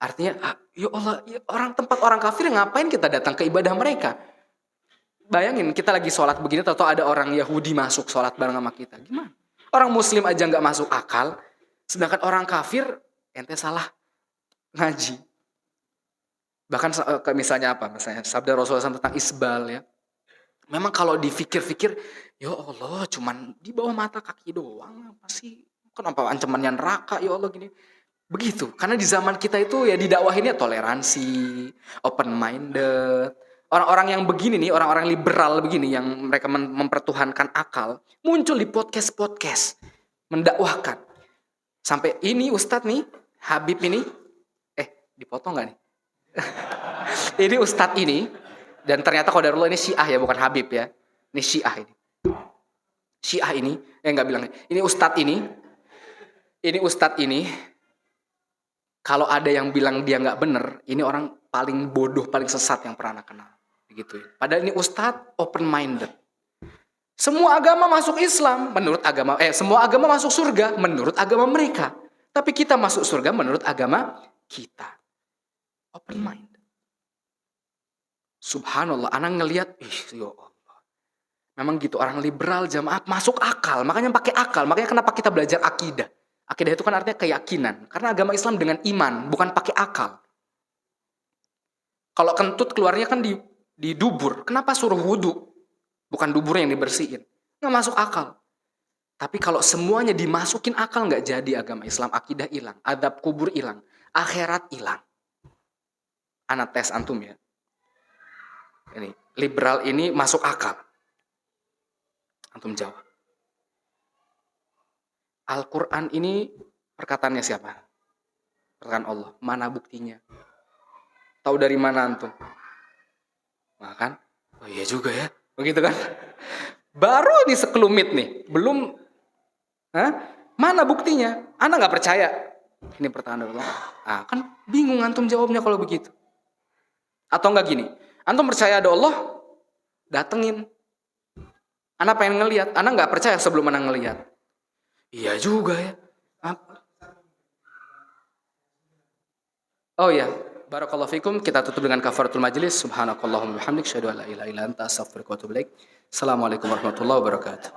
[SPEAKER 2] Artinya, ya Allah, ya tempat orang kafir ngapain kita datang ke ibadah mereka? Bayangin kita lagi sholat begini, atau ada orang Yahudi masuk sholat bareng sama kita, gimana? Orang Muslim aja nggak masuk akal, sedangkan orang kafir ente salah ngaji. Bahkan misalnya apa? Misalnya sabda Rasulullah SAW tentang isbal ya. Memang kalau dipikir-pikir, ya Allah, cuman di bawah mata kaki doang, apa sih? Kenapa ancamannya neraka, ya Allah gini. Begitu, karena di zaman kita itu ya didakwahinnya toleransi, open minded. Orang-orang yang begini nih, orang-orang liberal begini yang mereka mempertuhankan akal, muncul di podcast-podcast mendakwahkan. Sampai ini Ustadz nih, Habib ini, dipotong nggak nih? Ini Ustadz ini, dan ternyata qadarullah ini Syiah ya, bukan Habib ya. Ini Syiah ini. Syiah ini, nggak bilang. Ini Ustadz ini, kalau ada yang bilang dia nggak bener, ini orang paling bodoh, paling sesat yang pernah Anda kenal. Begitu ya. Padahal ini Ustadz open minded. Semua agama masuk Islam menurut agama, semua agama masuk surga menurut agama mereka. Tapi kita masuk surga menurut agama kita. Open mind. Subhanallah, anak ngelihat, ya Allah. Memang gitu orang liberal jamaah masuk akal, makanya pakai akal. Makanya kenapa kita belajar akidah? Akidah itu kan artinya keyakinan. Karena agama Islam dengan iman, bukan pakai akal. Kalau kentut keluarnya kan di dubur, kenapa suruh wudu? Bukan dubur yang dibersihin. Nggak masuk akal. Tapi kalau semuanya dimasukin akal, nggak jadi agama Islam. Akidah hilang, adab kubur hilang, akhirat hilang. Anak tes antum ya. Ini liberal ini masuk akal. Antum jawab. Al-Quran ini perkataannya siapa? Perkataan Allah. Mana buktinya? Tahu dari mana antum? Nah kan? Oh iya juga ya. Begitu kan? Baru ini sekelumit nih. Belum. Mana buktinya? Anda nggak percaya. Ini pertanyaan Allah. Kan bingung antum jawabnya kalau begitu. Atau enggak gini, antum percaya ada Allah, datengin. Ana pengen ngelihat, ana nggak percaya sebelum ana ngelihat. Iya juga ya. Oh ya, barakallahu fikum. Kita tutup dengan kafaratul majlis. Subhanakallahumma wa bihamdik, asyhadu an la ilaha illa anta, astaghfiruka wa atubu ilaik. Assalamualaikum warahmatullahi wabarakatuh.